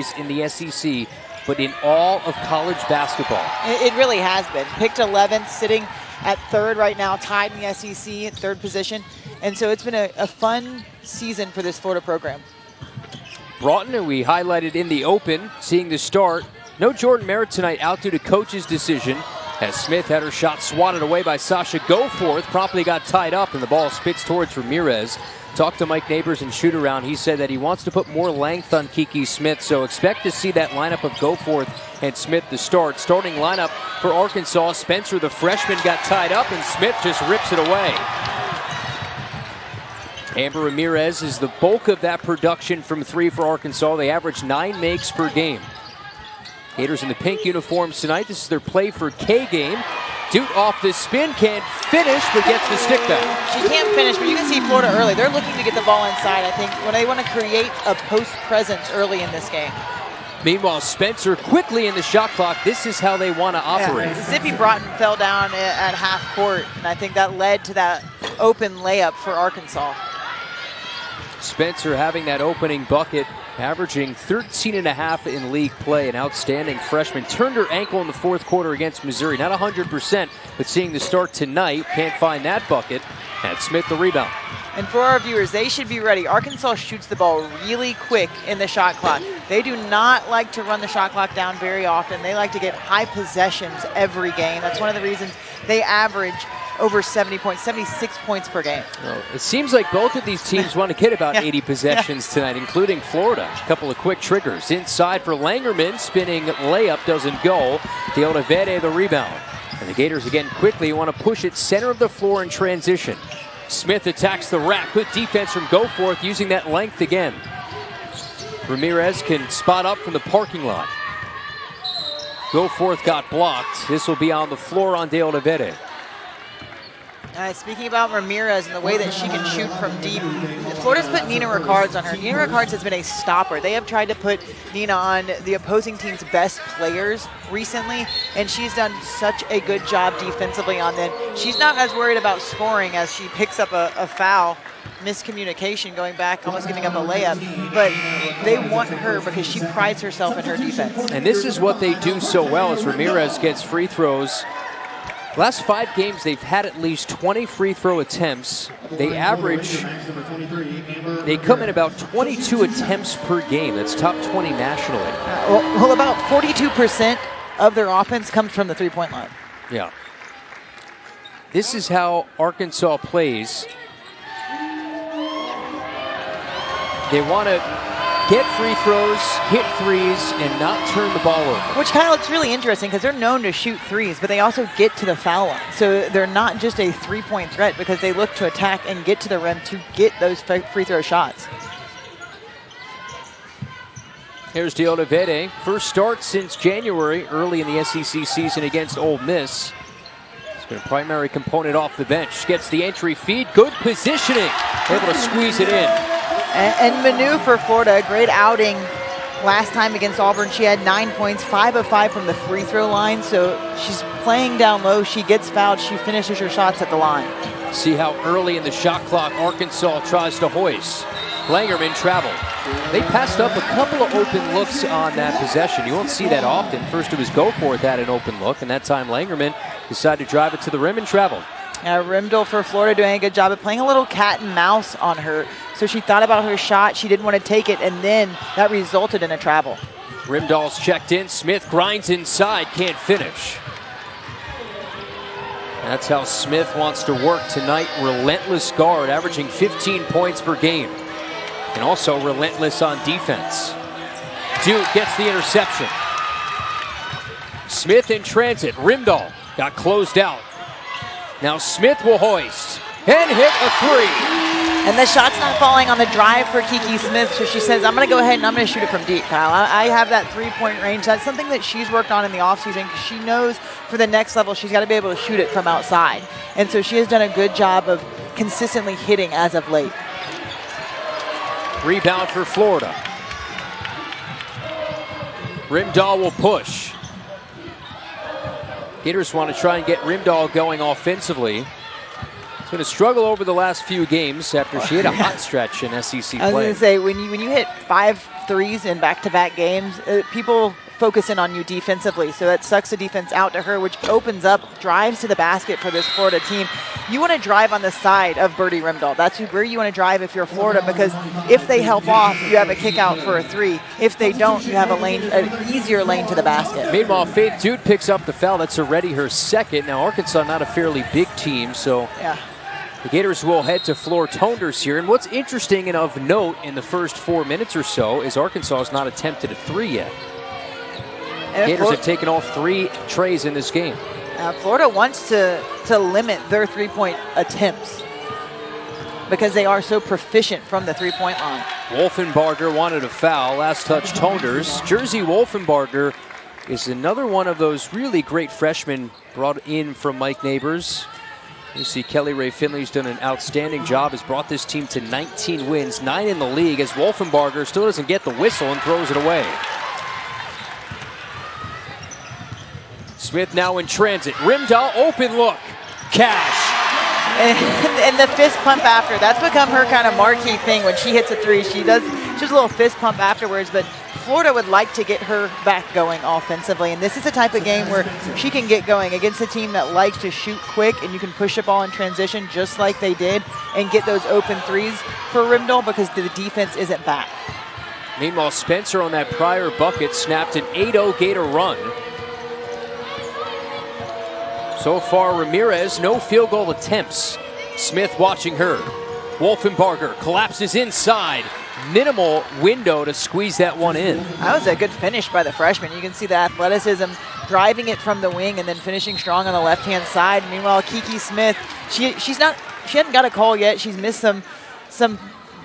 stories in the SEC, but in all of college basketball. It really has been. Picked 11th, sitting at third right now, tied in the SEC at third position. And so it's been a fun season for this Florida program. Broughton, who we highlighted in the open, seeing the start. No Jordan Merritt tonight, out due to coach's decision, as Smith had her shot swatted away by Sasha Goforth, promptly got tied up, and the ball spits towards Ramirez. Talked to Mike Neighbors in shoot-around. He said that he wants to put more length on Kiki Smith, so expect to see that lineup of Goforth and Smith to start. Starting lineup for Arkansas, Spencer, the freshman, got tied up, and Smith just rips it away. Amber Ramirez is the bulk of that production from three for Arkansas. They average 9 makes per game. Gators in the pink uniforms tonight. This is their play for K-game. Duke off the spin, can't finish, but gets the stick back. She can't finish, but you can see Florida early. They're looking to get the ball inside, I think, when they want to create a post presence early in this game. Meanwhile, Spencer quickly in the shot clock. This is how they want to operate. Yeah. Zippy Broughton fell down at half court, and I think that led to that open layup for Arkansas. Spencer having that opening bucket, averaging 13.5 in league play, an outstanding freshman. Turned her ankle in the fourth quarter against Missouri. Not 100%, but seeing the start tonight, can't find that bucket. And Smith the rebound. And for our viewers, they should be ready. Arkansas shoots the ball really quick in the shot clock. They do not like to run the shot clock down very often. They like to get high possessions every game. That's one of the reasons they average over 70 points, 76 points per game. Well, it seems like both of these teams want to get about 80 possessions tonight, including Florida. A couple of quick triggers. Inside for Langerman, spinning layup doesn't go. Deona Vede the rebound. And the Gators again quickly want to push it center of the floor in transition. Smith attacks the rack. Good defense from Goforth, using that length again. Ramirez can spot up from the parking lot. Goforth got blocked. This will be on the floor on Deona Vede. Speaking about Ramirez and the way that she can shoot from deep, Florida's put Nina Rickards on her. Nina Rickards has been a stopper. They have tried to put Nina on the opposing team's best players recently, and she's done such a good job defensively on them. She's not as worried about scoring as she picks up a foul, miscommunication, going back, almost giving up a layup. But they want her because she prides herself in her defense. And this is what they do so well, as Ramirez gets free throws. Last 5 games, they've had at least 20 free throw attempts. They come in about 22 attempts per game. That's top 20 nationally. Well, about 42% of their offense comes from the three-point line. Yeah. This is how Arkansas plays. They want to get free throws, hit threes, and not turn the ball over. Which kind of looks really interesting because they're known to shoot threes, but they also get to the foul line. So they're not just a three-point threat because they look to attack and get to the rim to get those free throw shots. Here's Deona Vede. First start since January, early in the SEC season against Ole Miss. It's been a primary component off the bench. Gets the entry feed. Good positioning. Able to squeeze it in. And Manu for Florida, a great outing last time against Auburn. She had 9 points, 5 of 5 from the free throw line. So she's playing down low. She gets fouled. She finishes her shots at the line. See how early in the shot clock Arkansas tries to hoist. Langerman traveled. They passed up a couple of open looks on that possession. You won't see that often. First it was Goforth had an open look, and that time Langerman decided to drive it to the rim and traveled. Rimdel for Florida doing a good job of playing a little cat and mouse on her. So she thought about her shot, she didn't want to take it, and then that resulted in a travel. Rimdahl's checked in. Smith grinds inside, can't finish. That's how Smith wants to work tonight. Relentless guard, averaging 15 points per game. And also relentless on defense. Duke gets the interception. Smith in transit. Rimdahl got closed out. Now Smith will hoist and hit a three. And the shot's not falling on the drive for Kiki Smith, so she says, I'm going to go ahead and I'm going to shoot it from deep, Kyle. I have that three-point range. That's something that she's worked on in the offseason because she knows for the next level she's got to be able to shoot it from outside. And so she has done a good job of consistently hitting as of late. Rebound for Florida. Rimdahl will push. Gators want to try and get Rimdahl going offensively. going to struggle over the last few games after she had a hot stretch in SEC play. I was going to say, when you hit 5 threes in back-to-back games, people focus in on you defensively, so that sucks the defense out to her, which opens up drives to the basket for this Florida team. You want to drive on the side of Birdie Rimdahl. That's where you want to drive if you're Florida, because if they help off, you have a kick out for a 3. If they don't, you have an easier lane to the basket. Meanwhile, Faith Dude picks up the foul. That's already her second. Now, Arkansas not a fairly big team, so yeah. The Gators will head to Floor Tonders here. And what's interesting and of note in the first 4 minutes or so is Arkansas has not attempted a 3 yet. Gators have taken all 3 trays in this game. Florida wants to limit their three-point attempts because they are so proficient from the three-point line. Wolfenbarger wanted a foul. Last touch, Tonders. Jersey Wolfenbarger is another one of those really great freshmen brought in from Mike Neighbors. You see Kelly Ray Finley's done an outstanding job, has brought this team to 19 wins, 9 in the league, as Wolfenbarger still doesn't get the whistle and throws it away. Smith now in transit. Rimdahl, open look. Cash. And the fist pump after. That's become her kind of marquee thing. When she hits a 3, she does a little fist pump afterwards. But Florida would like to get her back going offensively. And this is the type of game where she can get going against a team that likes to shoot quick, and you can push the ball in transition just like they did and get those open 3s for Rimdahl because the defense isn't back. Meanwhile, Spencer on that prior bucket snapped an 8-0 Gator run. So far, Ramirez, no field goal attempts. Smith watching her. Wolfenbarger collapses inside. Minimal window to squeeze that one in. That was a good finish by the freshman. You can see the athleticism, driving it from the wing and then finishing strong on the left-hand side. Meanwhile, Kiki Smith, she hasn't got a call yet. She's missed some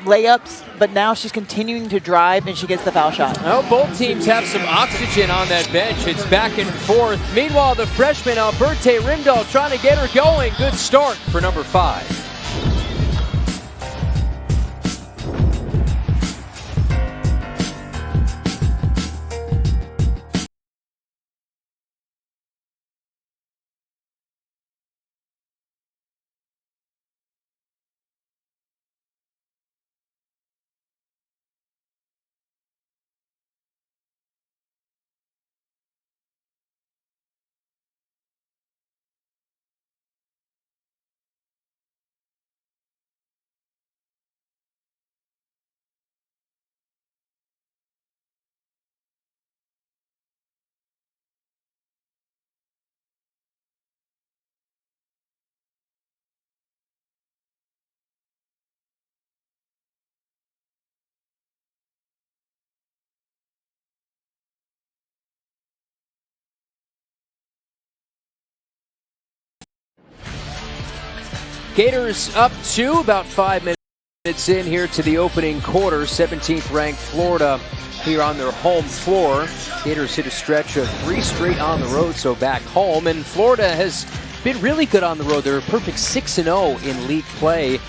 layups, but now she's continuing to drive and she gets the foul shot. Well, both teams have some oxygen on that bench. It's back and forth. Meanwhile, the freshman Alberta Rimdahl trying to get her going. Good start for number 5. Gators up 2, about 5 minutes in here to the opening quarter. 17th ranked Florida here on their home floor. Gators hit a stretch of 3 straight on the road, so back home. And Florida has been really good on the road. They're a perfect 6-0 in league play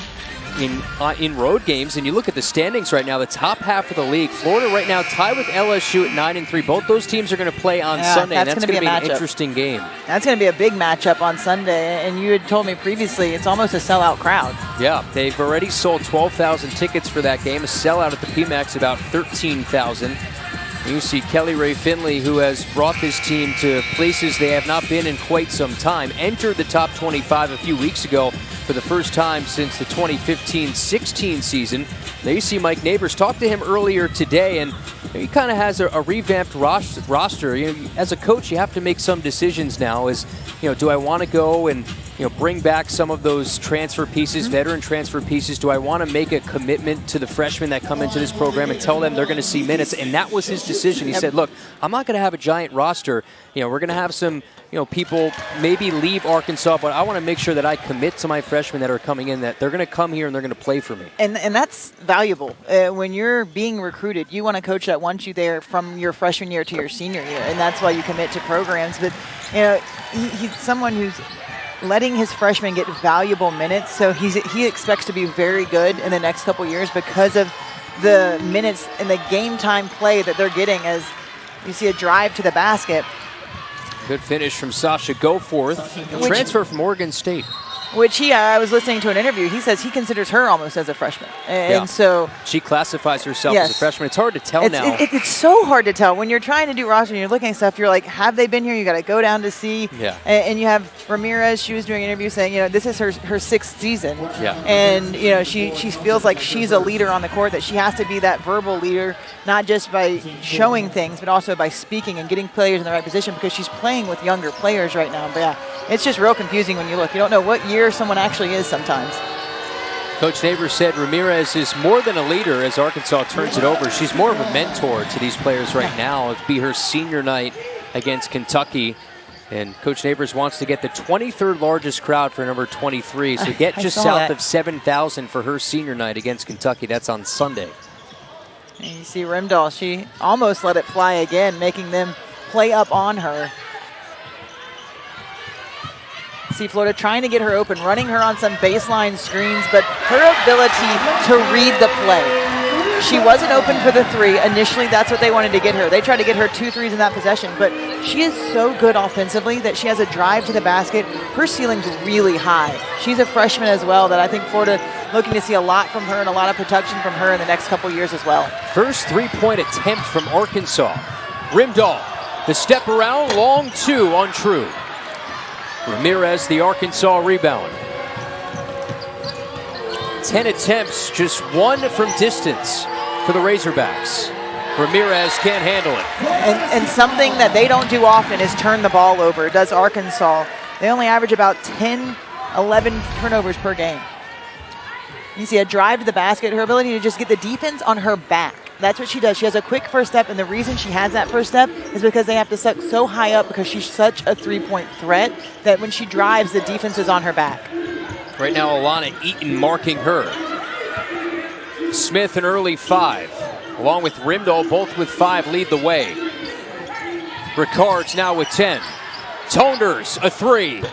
in road games. And you look at the standings right now, the top half of the league. Florida right now tied with LSU at 9-3. Both those teams are going to play on Sunday, and that's going to be an interesting game. That's going to be a big matchup on Sunday. And you had told me previously it's almost a sellout crowd. Yeah, they've already sold 12,000 tickets for that game. A sellout at the PMAX about 13,000. You see Kelly Ray Finley, who has brought this team to places they have not been in quite some time, entered the top 25 a few weeks ago for the first time since the 2015-16 season. Now you see Mike Neighbors, talked to him earlier today, and he kind of has a revamped roster. You know, as a coach, you have to make some decisions now. Do I want to go and bring back some of those transfer pieces, veteran transfer pieces? Do I want to make a commitment to the freshmen that come into this program and tell them they're going to see minutes? And that was his decision. He said, look, I'm not going to have a giant roster. We're going to have some people maybe leave Arkansas, but I want to make sure that I commit to my freshmen that are coming in, that they're going to come here and they're going to play for me. And that's valuable. When you're being recruited, you want a coach that wants you there from your freshman year to your senior year, and that's why you commit to programs. But he's someone who's letting his freshmen get valuable minutes, so he expects to be very good in the next couple years because of the minutes and the game time play that they're getting. As you see a drive to the basket. Good finish from Sasha Goforth, transfer from Oregon State. Which I was listening to an interview. He says he considers her almost as a freshman, and so she classifies herself as a freshman. It's hard to tell now. It's so hard to tell when you're trying to do roster and you're looking at stuff. You're like, have they been here? You got to go down to see. Yeah. And you have Ramirez. She was doing an interview saying, this is her 6th season. Yeah. And she feels like she's a leader on the court. That she has to be that verbal leader, not just by showing things, but also by speaking and getting players in the right position because she's playing with younger players right now. But yeah, it's just real confusing when you look. You don't know what year someone actually is sometimes. Coach Neighbors said Ramirez is more than a leader as Arkansas turns it over. She's more of a mentor to these players right now. It'll be her senior night against Kentucky. And Coach Neighbors wants to get the 23rd largest crowd for number 23. So get just south of 7,000 for her senior night against Kentucky. That's on Sunday. And you see Rimdahl, she almost let it fly again, making them play up on her. See Florida trying to get her open, running her on some baseline screens, but her ability to read the play. She wasn't open for the 3. Initially, that's what they wanted to get her. They tried to get her 2 threes in that possession, but she is so good offensively that she has a drive to the basket. Her ceiling's really high. She's a freshman as well that I think Florida looking to see a lot from her and a lot of production from her in the next couple years as well. First 3-point attempt from Arkansas. Rimdahl, the step around, long 2 on true. Ramirez, the Arkansas rebound. 10 attempts, just 1 from distance for the Razorbacks. Ramirez can't handle it. And something that they don't do often is turn the ball over, does Arkansas. They only average about 10, 11 turnovers per game. You see a drive to the basket, her ability to just get the defense on her back. That's what she does. She has a quick first step, and the reason she has that first step is because they have to suck so high up because she's such a 3-point threat that when she drives, the defense is on her back. Right now, Alana Eaton marking her. Smith an early 5, along with Rimdahl, both with 5, lead the way. Ricard's now with 10. Tonders, a 3.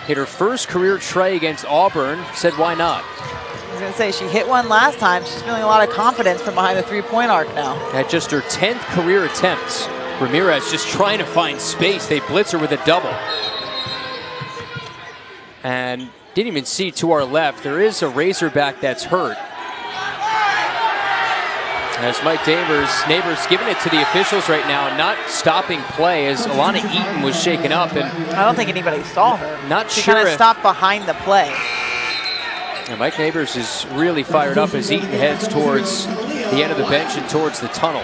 Hit her first career tray against Auburn, said why not? I was going to say, she hit one last time. She's feeling a lot of confidence from behind the 3-point arc now. At just her 10th career attempts. Ramirez just trying to find space. They blitz her with a double. And didn't even see to our left, there is a Razorback that's hurt. As Mike Neighbors giving it to the officials right now, not stopping play as Alana Eaton was shaken up. And I don't think anybody saw her. Not she sure kind of stopped behind the play. And Mike Neighbors is really fired up as Eaton heads towards the end of the bench and towards the tunnel.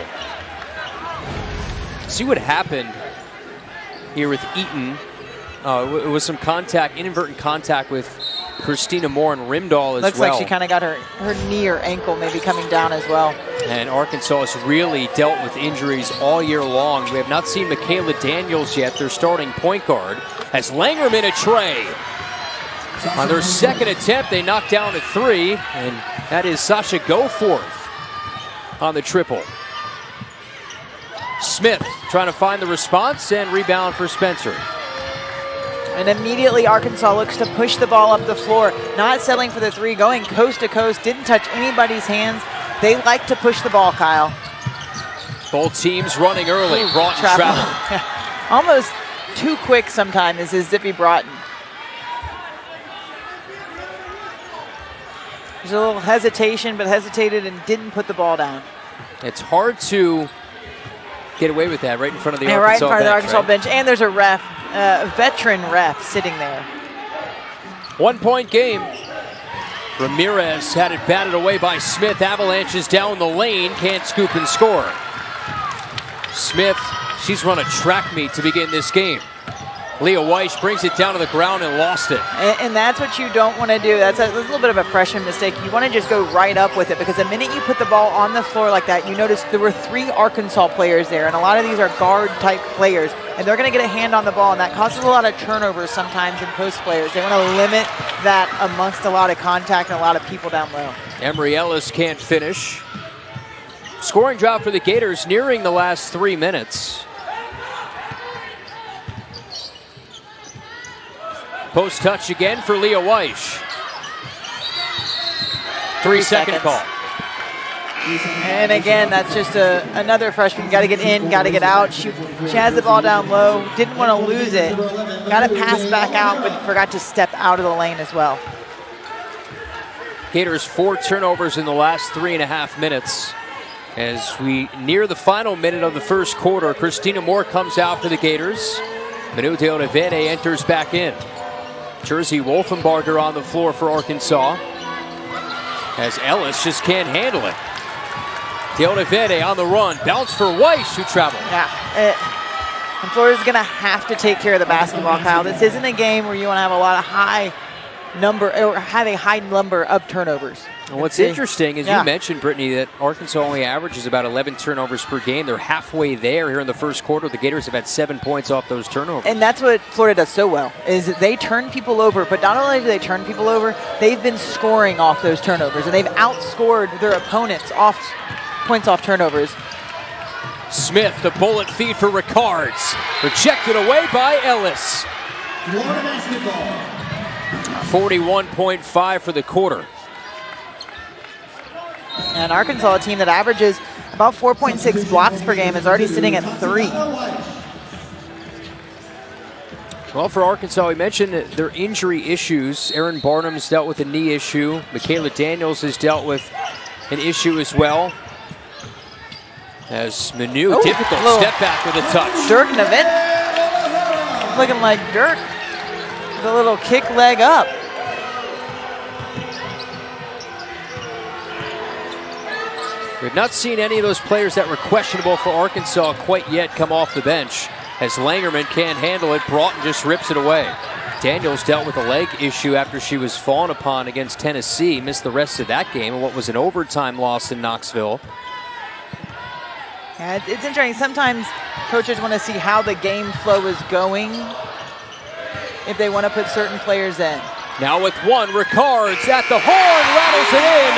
See what happened here with Eaton. It was some contact, inadvertent contact with Christina Moore and Rimdahl as Looks well. Looks like she kind of got her knee or ankle maybe coming down as well. And Arkansas has really dealt with injuries all year long. We have not seen Michaela Daniels yet, their starting point guard. As Langerman a tray. On their second attempt, they knocked down a 3, and that is Sasha Goforth on the triple. Smith trying to find the response and rebound for Spencer. And immediately Arkansas looks to push the ball up the floor, not settling for the 3, going coast to coast, didn't touch anybody's hands. They like to push the ball, Kyle. Both teams running early. Broughton travel. Almost too quick sometimes is Zippy Broughton. There's a little hesitation, but hesitated and didn't put the ball down. It's hard to get away with that right in front of the Arkansas bench. Right in front of the Arkansas right? bench. And there's a ref, a veteran ref sitting there. 1-point game. Ramirez had it batted away by Smith. Avalanches down the lane, can't scoop and score. Smith, she's run a track meet to begin this game. Leah Weiss brings it down to the ground and lost it. And that's what you don't want to do. That's a little bit of a freshman mistake. You want to just go right up with it because the minute you put the ball on the floor like that, you notice there were 3 Arkansas players there, and a lot of these are guard-type players, and they're going to get a hand on the ball, and that causes a lot of turnovers sometimes in post players. They want to limit that amongst a lot of contact and a lot of people down low. Emory Ellis can't finish. Scoring drought for the Gators nearing the last 3 minutes. Post touch again for Leah Weiss. 3-second call. And again, that's just another freshman. Got to get in, got to get out. She has the ball down low, didn't want to lose it. Got to pass back out, but forgot to step out of the lane as well. Gators 4 turnovers in the last 3.5 minutes. As we near the final minute of the first quarter, Christina Moore comes out for the Gators. Manu De Olivete enters back in. Jersey Wolfenbarger on the floor for Arkansas, as Ellis just can't handle it. De Olivete on the run, bounce for Weiss, who traveled. Yeah, and Florida's going to have to take care of the basketball, Kyle. This isn't a game where you want to have a lot of high number of turnovers. And what's interesting is you mentioned, Brittany, that Arkansas only averages about 11 turnovers per game. They're halfway there here in the first quarter. The Gators have had 7 points off those turnovers. And that's what Florida does so well, is that they turn people over, but not only do they turn people over, they've been scoring off those turnovers, and they've outscored their opponents off points off turnovers. Smith, the bullet feed for Ricards. Rejected away by Ellis. 41.5 for the quarter. And Arkansas, a team that averages about 4.6 blocks per game, is already sitting at 3. Well, for Arkansas, we mentioned their injury issues. Erin Barnum's dealt with a knee issue. Michaela Daniels has dealt with an issue as well. As Manu, difficult step back with a touch. Dirk Navin, looking like Dirk with a little kick leg up. We've not seen any of those players that were questionable for Arkansas quite yet come off the bench, as Langerman can't handle it. Broughton just rips it away. Daniels dealt with a leg issue after she was fallen upon against Tennessee, missed the rest of that game in what was an overtime loss in Knoxville. Yeah, it's interesting. Sometimes coaches want to see how the game flow is going if they want to put certain players in. Now with one, Ricards at the horn, rattles it in,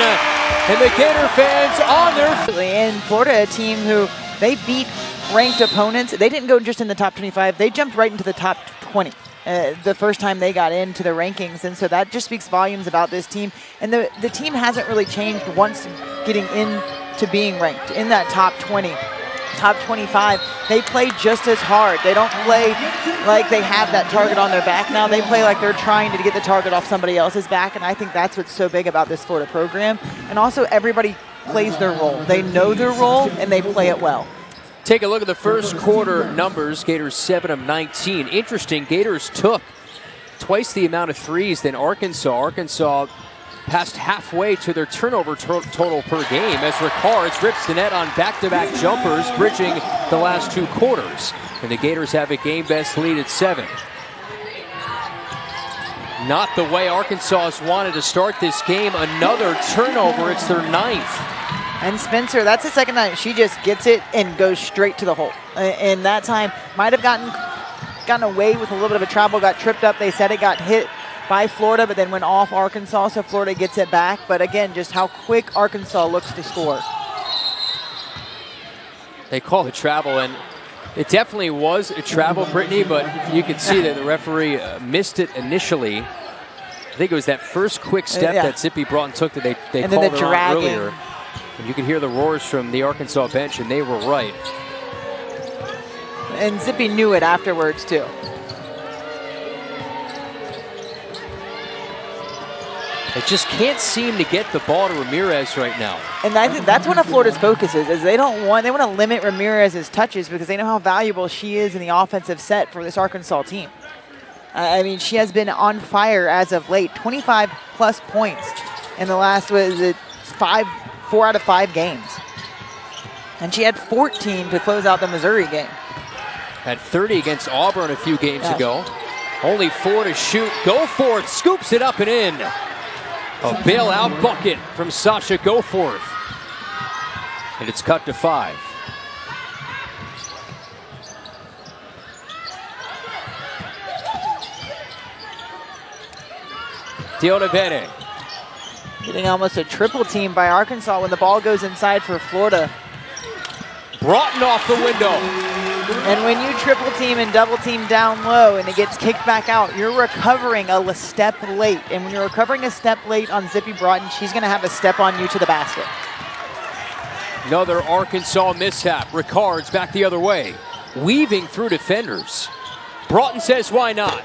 and the Gator fans on their... And Florida, a team who they beat ranked opponents. They didn't go just in the top 25. They jumped right into the top 20 the first time they got into the rankings. And so that just speaks volumes about this team. And the team hasn't really changed once getting into being ranked in that top 20. Top 25, they play just as hard. They don't play like they have that target on their back now. They play like they're trying to get the target off somebody else's back, and I think that's what's so big about this Florida program. And also, everybody plays their role. They know their role, and they play it well. Take a look at the first quarter numbers. Gators 7 of 19. Interesting, Gators took twice the amount of threes than Arkansas. Arkansas passed halfway to their turnover total per game as Ricards rips the net on back-to-back jumpers, bridging the last 2 quarters. And the Gators have a game-best lead at 7. Not the way Arkansas has wanted to start this game. Another turnover. It's their 9th. And Spencer, that's the second time she just gets it and goes straight to the hole. And that time might have gotten away with a little bit of a travel, got tripped up. They said it got hit by Florida, but then went off Arkansas, so Florida gets it back. But again, just how quick Arkansas looks to score. They call it travel, and it definitely was a travel, Brittany, but you could see that the referee missed it initially. I think it was that first quick step that Zippy Broughton took that they called her on earlier. And you could hear the roars from the Arkansas bench, and they were right. And Zippy knew it afterwards, too. They just can't seem to get the ball to Ramirez right now. And I think that's one of Florida's focuses, is they want to limit Ramirez's touches because they know how valuable she is in the offensive set for this Arkansas team. I mean, she has been on fire as of late. 25-plus points in the last, 4 out of 5 games. And she had 14 to close out the Missouri game. Had 30 against Auburn a few games ago. Only 4 to shoot. Goforth scoops it up and in. A bailout bucket from Sasha Goforth. And it's cut to 5. De Olivete. Getting almost a triple team by Arkansas when the ball goes inside for Florida. Broughton off the window. And when you triple team and double team down low and it gets kicked back out, you're recovering a step late. And when you're recovering a step late on Zippy Broughton, she's going to have a step on you to the basket. Another Arkansas mishap. Ricard's back the other way, weaving through defenders. Broughton says, why not?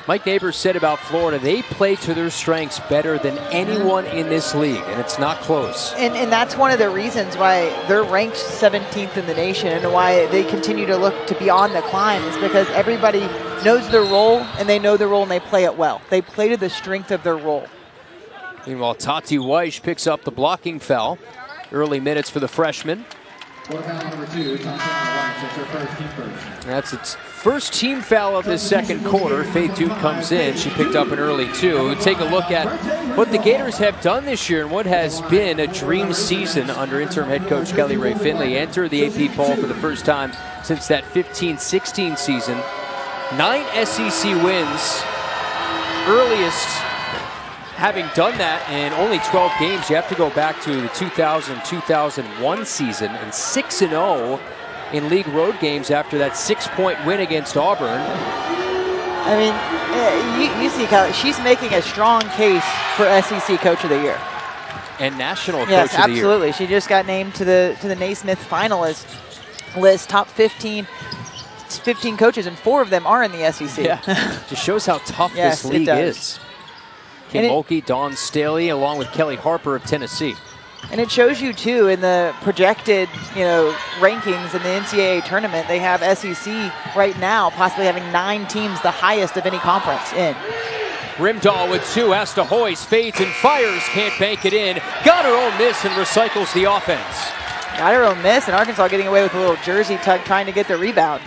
Mike Neighbors said about Florida, they play to their strengths better than anyone in this league, and it's not close. And that's one of the reasons why they're ranked 17th in the nation and why they continue to look to be on the climb is because everybody knows their role, and they know their role, and they play it well. They play to the strength of their role. Meanwhile, Tati Weish picks up the blocking foul. Early minutes for the freshman. Number 2, Tatiana Weish, that's her first team first. That's its first team foul of this second quarter. Faith Duke comes in. She picked up an early two. Take a look at what the Gators have done this year and what has been a dream season under interim head coach Kelly Rae Finley. Entered the AP poll for the first time since that 15-16 season. 9 SEC wins. Earliest having done that in only 12 games. You have to go back to the 2000-2001 season, and 6-0 in league road games after that 6-point win against Auburn. I mean, you see, Kyle, she's making a strong case for SEC Coach of the Year. And National Coach Yes, of the Year. absolutely. She just got named to the Naismith finalist list, top 15 coaches, and 4 of them are in the SEC. Yeah, just shows how tough Yes, this league it does. is. Kim Mulkey, Dawn Staley, along with Kelly Harper of Tennessee. And it shows you, too, in the projected, rankings in the NCAA tournament, they have SEC right now possibly having 9 teams, the highest of any conference in. Rimdahl with 2, has to hoist, fades and fires, can't bank it in. Got her own miss and recycles the offense. Got her own miss, and Arkansas getting away with a little jersey tug trying to get the rebound.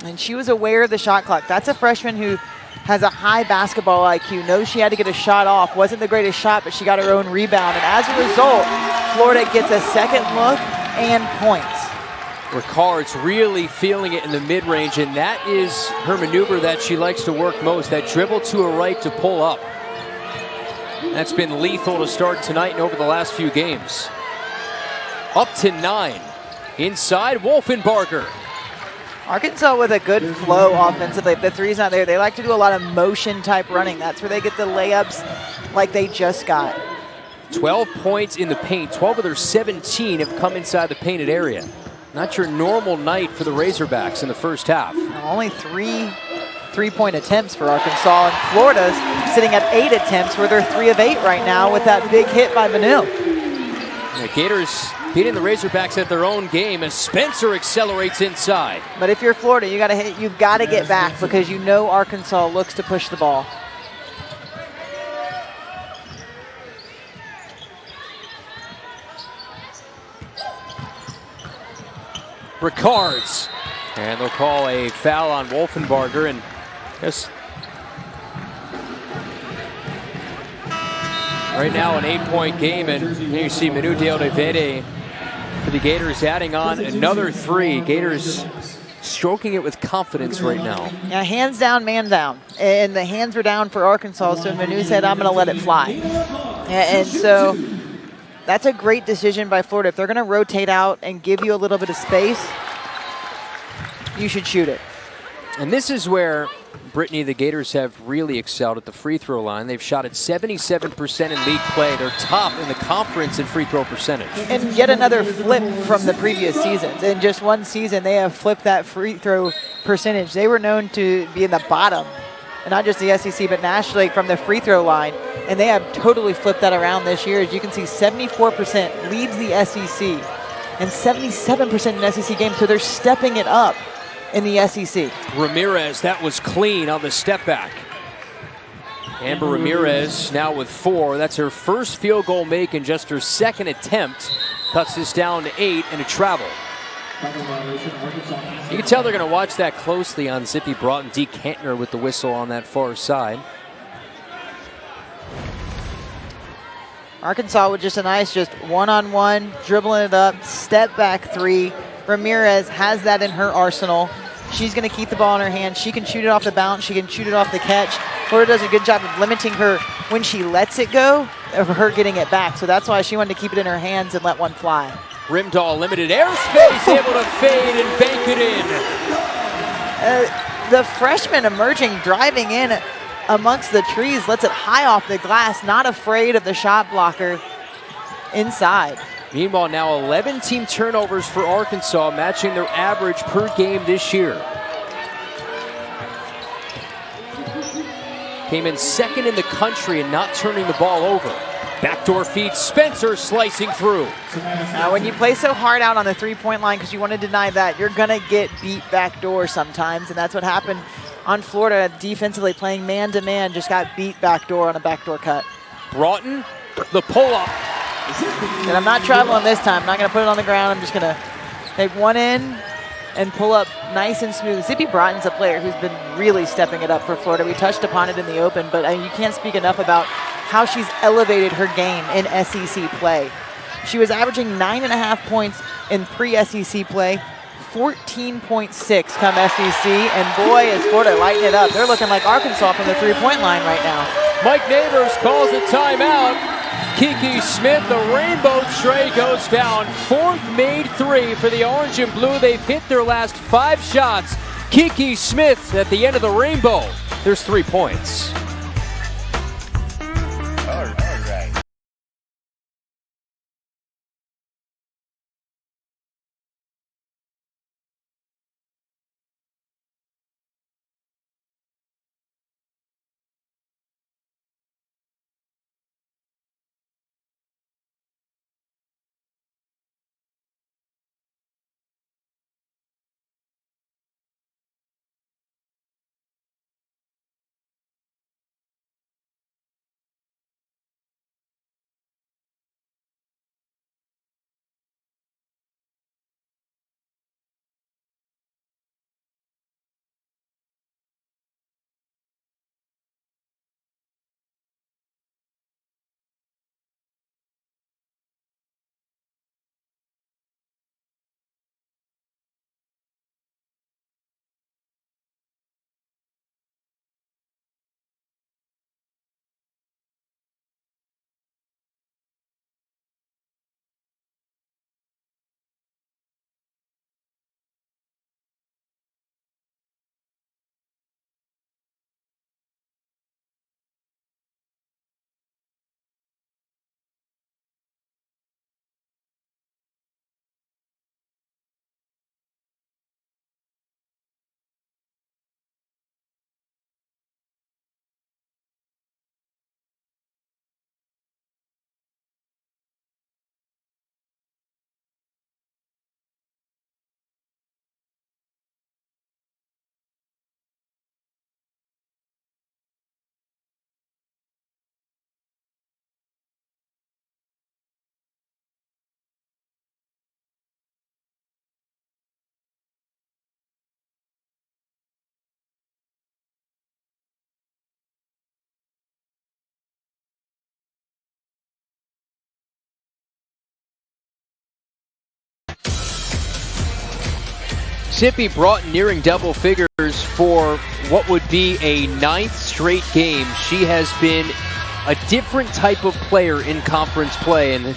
And she was aware of the shot clock. That's a freshman who has a high basketball IQ, knows she had to get a shot off. Wasn't the greatest shot, but she got her own rebound. And as a result, Florida gets a second look and points. Ricard's really feeling it in the mid-range, and that is her maneuver that she likes to work most, that dribble to her right to pull up. That's been lethal to start tonight and over the last few games. Up to 9. Inside, Wolfenbarger. Arkansas with a good flow offensively. If the three's not there, they like to do a lot of motion-type running. That's where they get the layups like they just got. 12 points in the paint. 12 of their 17 have come inside the painted area. Not your normal night for the Razorbacks in the first half. Only 3 3-point attempts for Arkansas, and Florida's sitting at 8 attempts, where they're 3 of 8 right now with that big hit by Manu. The Gators beating the Razorbacks at their own game as Spencer accelerates inside. But if you're Florida, you got to get back because you know Arkansas looks to push the ball. Ricards, and they'll call a foul on Wolfenbarger, and just right now an 8-point game, and here you see Manu Deodevede for the Gators adding on another 3. Gators stroking it with confidence right now. Yeah, hands down, man down. And the hands were down for Arkansas, so Manu said, I'm going to let it fly. And so that's a great decision by Florida. If they're going to rotate out and give you a little bit of space, you should shoot it. And this is where, Brittany, the Gators have really excelled at the free throw line. They've shot at 77% in league play. They're top in the conference in free throw percentage. And yet another flip from the previous seasons. In just one season, they have flipped that free throw percentage. They were known to be in the bottom, and not just the SEC, but nationally from the free throw line. And they have totally flipped that around this year. As you can see, 74% leads the SEC and 77% in SEC games. So they're stepping it up in the SEC. Ramirez, that was clean on the step back. Amber Ramirez now with 4. That's her first field goal make in just her second attempt. Cuts this down to 8 and a travel. You can tell they're going to watch that closely on Zippy Broughton. Dee Kantner with the whistle on that far side. Arkansas with just a nice one-on-one, dribbling it up, step back 3. Ramirez has that in her arsenal. She's going to keep the ball in her hand. She can shoot it off the bounce. She can shoot it off the catch. Florida does a good job of limiting her when she lets it go, of her getting it back. So that's why she wanted to keep it in her hands and let one fly. Rimdahl limited airspace, able to fade and bank it in. The freshman emerging, driving in amongst the trees, lets it high off the glass, not afraid of the shot blocker. inside. Meanwhile, now 11 team turnovers for Arkansas, matching their average per game this year. Came in second in the country in not turning the ball over. Backdoor feed, Spencer slicing through. Now, when you play so hard out on the three-point line because you want to deny that, you're going to get beat backdoor sometimes, and that's what happened on Florida defensively, playing man-to-man, just got beat backdoor on a backdoor cut. Broughton, the pull-up. And I'm not traveling this time. I'm not going to put it on the ground. I'm just going to take one in and pull up nice and smooth. Zippy Broughton's a player who's been really stepping it up for Florida. We touched upon it in the Open, but you can't speak enough about how she's elevated her game in SEC play. She was averaging 9.5 points in pre-SEC play, 14.6 come SEC, and boy, is Florida lighting it up. They're looking like Arkansas from the three-point line right now. Mike Neighbors calls a timeout. Kiki Smith, the rainbow tray goes down. Fourth made three for the orange and blue. They've hit their last 5 shots. Kiki Smith at the end of the rainbow. There's 3 points. All right. Zippy Broughton nearing double figures for what would be a 9th straight game. She has been a different type of player in conference play, and it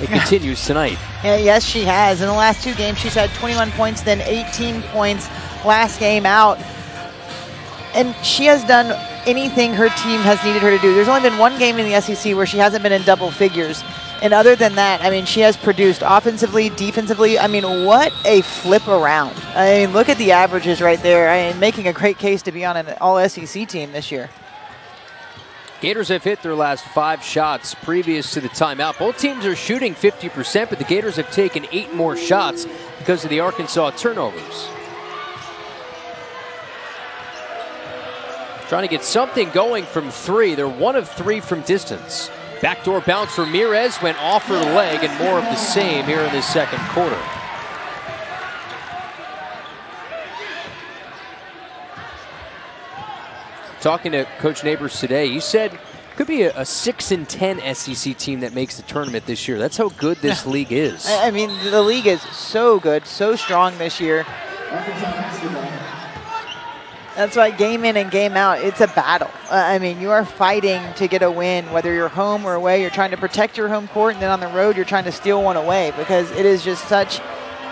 continues tonight. Yeah, yes, she has. In the last 2 games, she's had 21 points, then 18 points last game out. And she has done anything her team has needed her to do. There's only been 1 game in the SEC where she hasn't been in double figures. And other than that, I mean, she has produced offensively, defensively. I mean, what a flip around. I mean, look at the averages right there. I mean, making a great case to be on an all-SEC team this year. Gators have hit their last 5 shots previous to the timeout. Both teams are shooting 50%, but the Gators have taken 8 more shots because of the Arkansas turnovers. Trying to get something going from 3. They're 1 of 3 from distance. Backdoor bounce for Ramirez, went off her leg, and more of the same here in the second quarter. Talking to Coach Neighbors today, you said it could be a 6-10 SEC team that makes the tournament this year. That's how good this league is. I mean, the league is so good, so strong this year. That's why game in and game out, it's a battle. I mean, you are fighting to get a win, whether you're home or away. You're trying to protect your home court, and then on the road, you're trying to steal one away because it is just such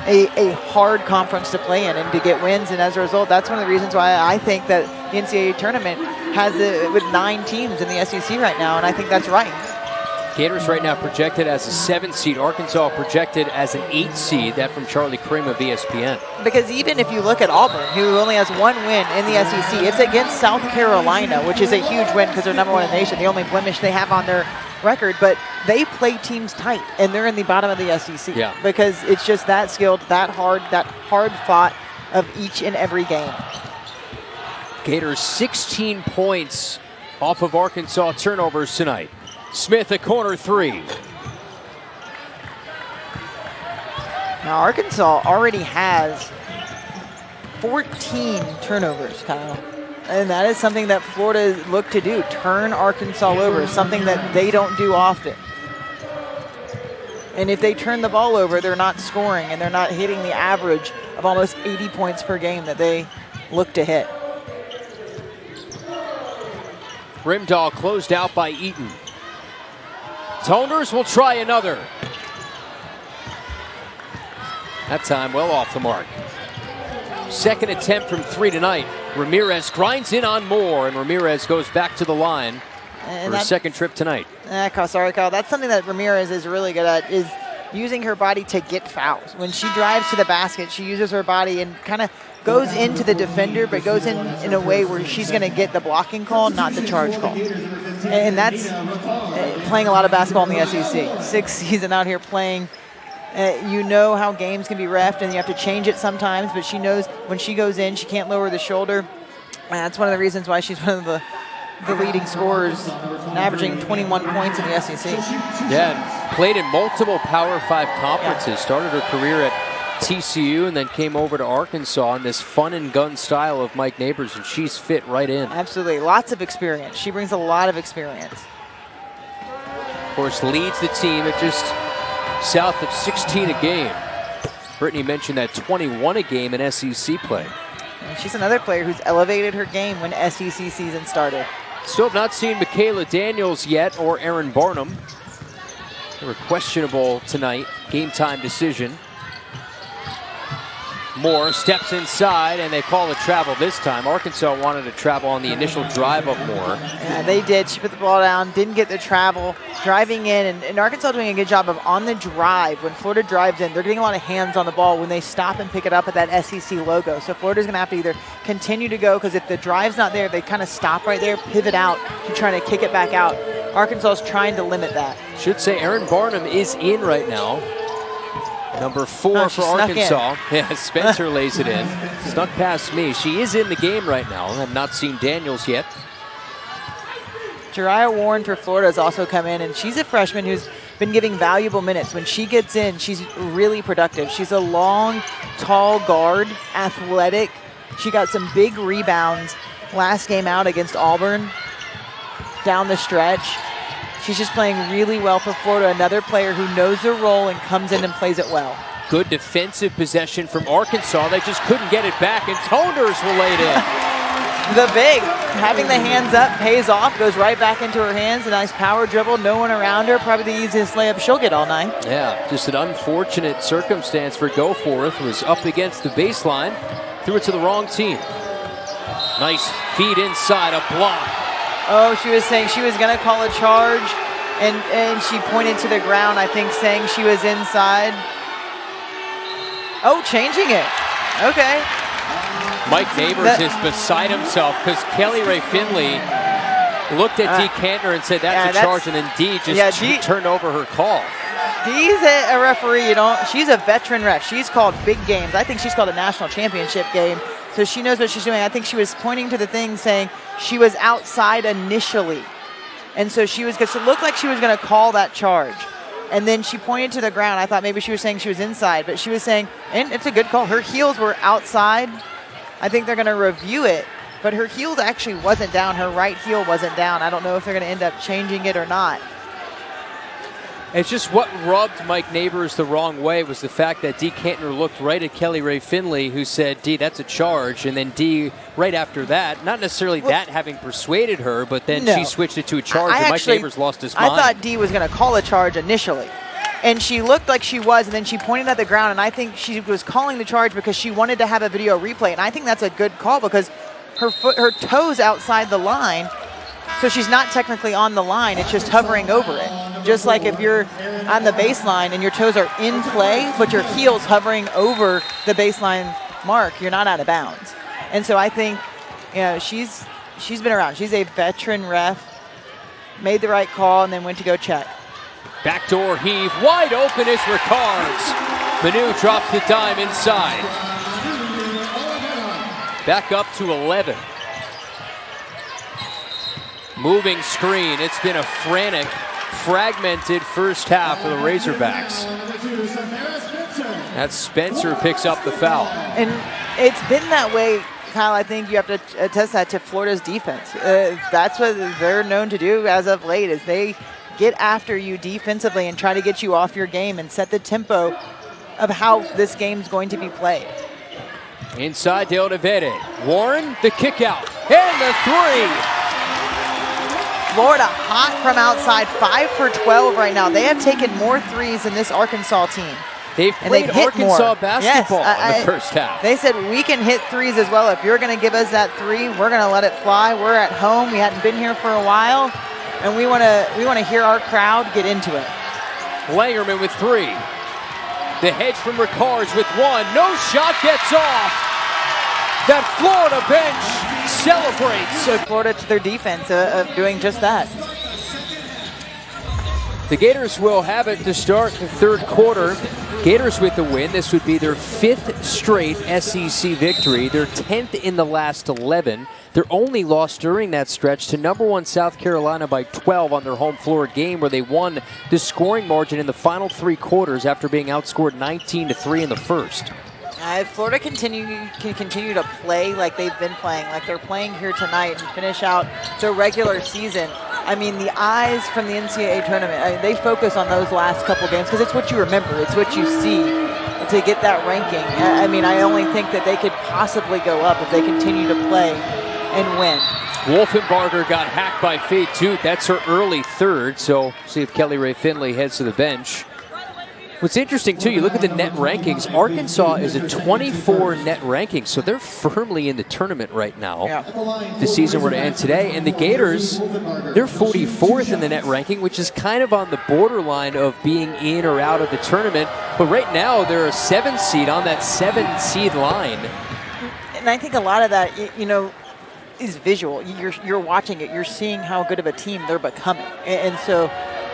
a hard conference to play in and to get wins. And as a result, that's one of the reasons why I think that the NCAA tournament has it with 9 teams in the SEC right now, and I think that's right. Gators right now projected as a 7 seed. Arkansas projected as an 8 seed. That from Charlie Krim of ESPN. Because even if you look at Auburn, who only has 1 win in the SEC, it's against South Carolina, which is a huge win because they're #1 in the nation, the only blemish they have on their record. But they play teams tight, and they're in the bottom of the SEC. Yeah. Because it's just that skilled, that hard fought of each and every game. Gators 16 points off of Arkansas turnovers tonight. Smith a corner 3. Now Arkansas already has 14 turnovers, Kyle. And that is something that Florida looked to do, turn Arkansas over, something that they don't do often. And if they turn the ball over, they're not scoring and they're not hitting the average of almost 80 points per game that they look to hit. Rimdahl closed out by Eaton. Toners will try another. That time well off the mark. Second attempt from 3 tonight. Ramirez grinds in on Moore, and Ramirez goes back to the line for a second trip tonight. Sorry, Kyle. That's something that Ramirez is really good at, is using her body to get fouls. When she drives to the basket, she uses her body and kind of goes into the defender, but goes in a way where she's going to get the blocking call, not the charge call. And that's playing a lot of basketball in the SEC. 6th season out here playing. You know how games can be reffed, and you have to change it sometimes, but she knows when she goes in, she can't lower the shoulder. And that's one of the reasons why she's one of the leading scorers, averaging 21 points in the SEC. Yeah, played in multiple Power 5 conferences. Yeah. Started her career at TCU and then came over to Arkansas in this fun and gun style of Mike Neighbors, and she's fit right in. Absolutely. Lots of experience. She brings a lot of experience. Of course, leads the team at just south of 16 a game. Brittany mentioned that 21 a game in SEC play. And she's another player who's elevated her game when SEC season started. Still have not seen Michaela Daniels yet or Erin Barnum. They were questionable tonight. Game time decision. Moore steps inside, and they call a travel this time. Arkansas wanted a travel on the initial drive of Moore. Yeah, they did. She put the ball down, didn't get the travel, driving in, and Arkansas doing a good job of on the drive. When Florida drives in, they're getting a lot of hands on the ball when they stop and pick it up at that SEC logo. So Florida's going to have to either continue to go, because if the drive's not there, they kind of stop right there, pivot out to try to kick it back out. Arkansas is trying to limit that. Should say Erin Barnum is in right now. Number 4 for Arkansas. Yeah, Spencer lays it in. Snuck past me. She is in the game right now. I have not seen Daniels yet. Jariah Warren for Florida has also come in, and she's a freshman who's been giving valuable minutes. When she gets in, she's really productive. She's a long, tall guard, athletic. She got some big rebounds last game out against Auburn down the stretch. She's just playing really well for Florida. Another player who knows their role and comes in and plays it well. Good defensive possession from Arkansas. They just couldn't get it back, and Toners will lay it in. The big, having the hands up, pays off, goes right back into her hands. A nice power dribble, no one around her. Probably the easiest layup she'll get all night. Yeah, just an unfortunate circumstance for Goforth. Was up against the baseline, threw it to the wrong team. Nice feed inside, a block. Oh, she was saying she was going to call a charge, and she pointed to the ground, I think, saying she was inside. Oh, changing it. Okay. Mike Neighbors is beside himself because Kelly Ray Finley looked at Dee Kantner and said that's a charge, and then Dee just turned over her call. Dee's a referee, you know. She's a veteran ref. She's called big games. I think she's called a national championship game. So she knows what she's doing. I think she was pointing to the thing saying she was outside initially. And so she was, because it looked like she was going to call that charge. And then she pointed to the ground. I thought maybe she was saying she was inside, but she was saying, and it's a good call, her heels were outside. I think they're going to review it, but her heel actually wasn't down. Her right heel wasn't down. I don't know if they're going to end up changing it or not. It's just what rubbed Mike Neighbors the wrong way was the fact that Dee Kantner looked right at Kelly Ray Finley, who said, Dee, that's a charge. And then Dee, right after that, not necessarily that having persuaded her, but then she switched it to a charge, and Mike Neighbors lost his mind. I thought Dee was going to call a charge initially. And she looked like she was, and then she pointed at the ground, and I think she was calling the charge because she wanted to have a video replay. And I think that's a good call because her toes outside the line, So she's not technically on the line, it's just hovering over it. Just like if you're on the baseline and your toes are in play, but your heel's hovering over the baseline mark, you're not out of bounds. And so I think, you know, she's been around. She's a veteran ref, made the right call, and then went to go check. Backdoor heave, wide open is Ricards. Manu drops the dime inside. Back up to 11. Moving screen. It's been a frantic, fragmented first half for the Razorbacks. That's Spencer picks up the foul. And it's been that way, Kyle. I think you have to attest that to Florida's defense. That's what they're known to do as of late, is they get after you defensively and try to get you off your game and set the tempo of how this game's going to be played. Inside De Oliveira. Warren, the kick out, and the three. Florida hot from outside, 5 for 12 right now. They have taken more threes than this Arkansas team. They've played Arkansas basketball in the first half. They said we can hit threes as well. If you're going to give us that three, we're going to let it fly. We're at home. We hadn't been here for a while, and we want to hear our crowd get into it. Langerman with three. The hedge from Ricards with one. No shot gets off. That Florida bench celebrates. So Florida to their defense of doing just that. The Gators will have it to start the third quarter. Gators with the win. This would be their 5th straight SEC victory. Their 10th in the last 11. Their only loss during that stretch to #1 South Carolina by 12 on their home floor game, where they won the scoring margin in the final 3 quarters after being outscored 19-3 in the first. If Florida can continue to play like they've been playing, like they're playing here tonight, and finish out the regular season, I mean, the eyes from the NCAA tournament, they focus on those last couple games because it's what you remember. It's what you see to get that ranking. I mean, I only think that they could possibly go up if they continue to play and win. Wolfenbarger got hacked by Faye Toot. That's her early third, so see if Kelly Rae Finley heads to the bench. What's interesting, too, you look at the net rankings. Arkansas is a 24 net ranking, so they're firmly in the tournament right now. Yeah. The season were to end today. And the Gators, they're 44th in the net ranking, which is kind of on the borderline of being in or out of the tournament. But right now, they're a 7 seed on that 7 seed line. And I think a lot of that, you know, is visual. You're watching it. You're seeing how good of a team they're becoming. And so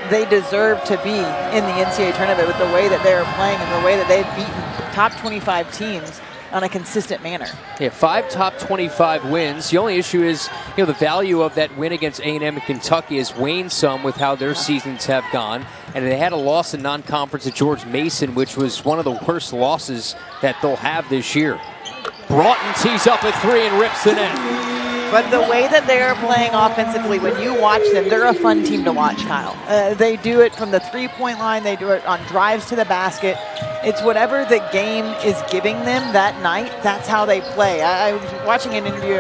they deserve to be in the NCAA tournament with the way that they're playing and the way that they've beaten top 25 teams on a consistent manner. Yeah, 5 top 25 wins. The only issue is, you know, the value of that win against A&M and Kentucky has waned some with how their seasons have gone. And they had a loss in non-conference at George Mason, which was one of the worst losses that they'll have this year. Broughton tees up a three and rips the net. But the way that they're playing offensively, when you watch them, they're a fun team to watch, Kyle. They do it from the three-point line. They do it on drives to the basket. It's whatever the game is giving them that night, that's how they play. I was watching an interview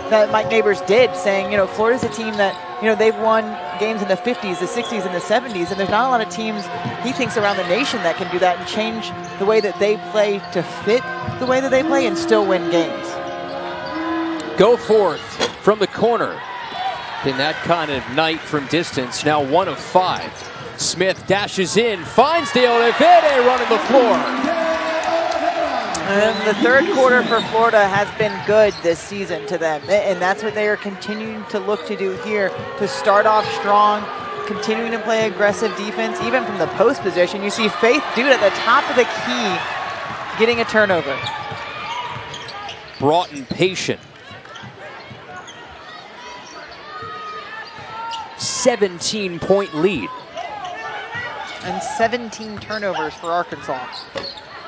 that Mike Neighbors did saying, you know, Florida's a team that, you know, they've won games in the 50s, the 60s, and the 70s, and there's not a lot of teams, he thinks, around the nation that can do that and change the way that they play to fit the way that they play and still win games. Goforth from the corner. In that kind of night from distance, now 1 of 5. Smith dashes in, finds De Oliveira running the floor. And the third quarter for Florida has been good this season to them, and that's what they are continuing to look to do here, to start off strong, continuing to play aggressive defense, even from the post position. You see Faith Dude at the top of the key getting a turnover. Broughton patient. 17-point lead. And 17 turnovers for Arkansas.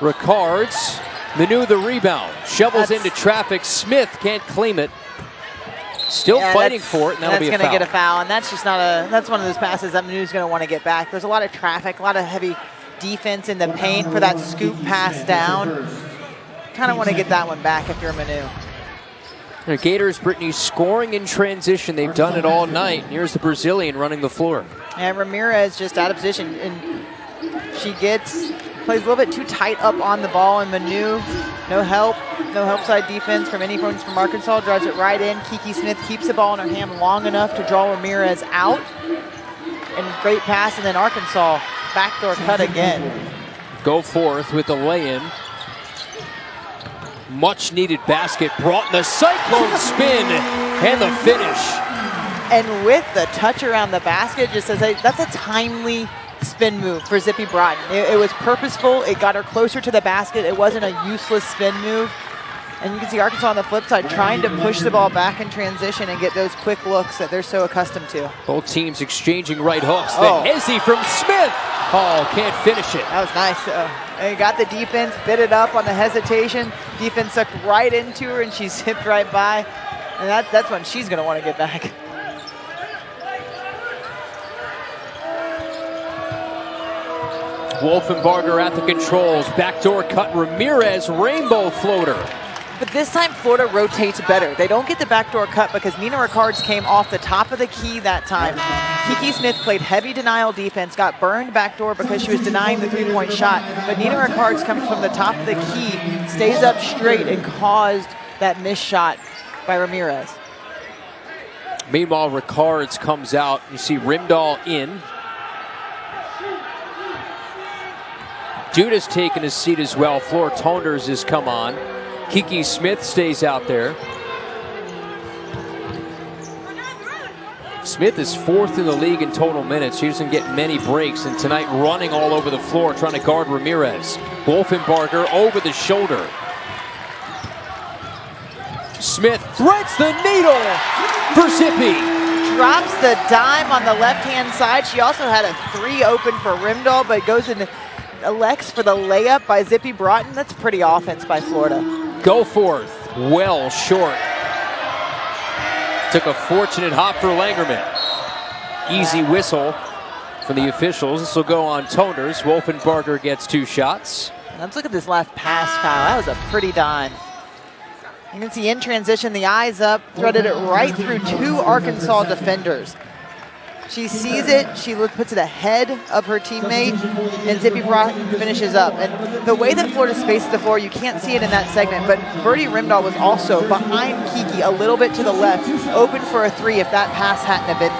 Ricards, Manu the rebound, shovels into traffic. Smith can't claim it. Still fighting for it, and that'll be a foul. That's going to get a foul, and that's just not a. That's one of those passes that Manu's going to want to get back. There's a lot of traffic, a lot of heavy defense in the paint for that scoop pass down. Kind of want to get that one back if you're Manu. The Gators, Brittany, scoring in transition. They've done it all night. Here's the Brazilian running the floor. And Ramirez just out of position, and she gets plays a little bit too tight up on the ball, and Manu, no help side defense from any opponents from Arkansas, drives it right in. Kiki Smith keeps the ball in her hand long enough to draw Ramirez out. And great pass, and then Arkansas backdoor cut again. Goforth with the lay-in. Much needed basket brought in the cyclone spin and the finish. And with the touch around the basket, just as that's a timely spin move for Zippy Broughton. It was purposeful. It got her closer to the basket. It wasn't a useless spin move. And you can see Arkansas on the flip side trying to push the ball back in transition and get those quick looks that they're so accustomed to. Both teams exchanging right hooks. The hezzy from Smith. Oh, can't finish it. That was nice. And got the defense, bit it up on the hesitation. Defense sucked right into her, and she zipped right by. And that's when she's going to want to get back. Wolfenbarger at the controls. Backdoor cut. Ramirez, rainbow floater. But this time, Florida rotates better. They don't get the backdoor cut because Nina Ricards came off the top of the key that time. Kiki Smith played heavy denial defense, got burned backdoor because she was denying the three-point shot. But Nina Ricards comes from the top of the key, stays up straight, and caused that missed shot by Ramirez. Meanwhile, Ricards comes out. You see Rimdahl in. Duda's taken his seat as well. Floor Tonders has come on. Kiki Smith stays out there. Smith is 4th in the league in total minutes. She doesn't get many breaks, and tonight running all over the floor trying to guard Ramirez. Wolfenbarger over the shoulder. Smith threads the needle for Zippy. Drops the dime on the left-hand side. She also had a 3 open for Rimdahl, but goes in, elects for the layup by Zippy Broughton. That's pretty offense by Florida. Goforth, well short. Took a fortunate hop for Langerman. Easy whistle for the officials. This will go on Tonders. Wolfenbarger gets 2 shots. Let's look at this last pass foul. That was a pretty dime. You can see in transition, the eyes up, threaded it right through 2 Arkansas defenders. She sees it, she puts it ahead of her teammate, and Zippy Broughton finishes up. And the way that Florida spaces the floor, you can't see it in that segment, but Birdie Rimdahl was also behind Kiki a little bit to the left, open for a 3 if that pass hadn't have been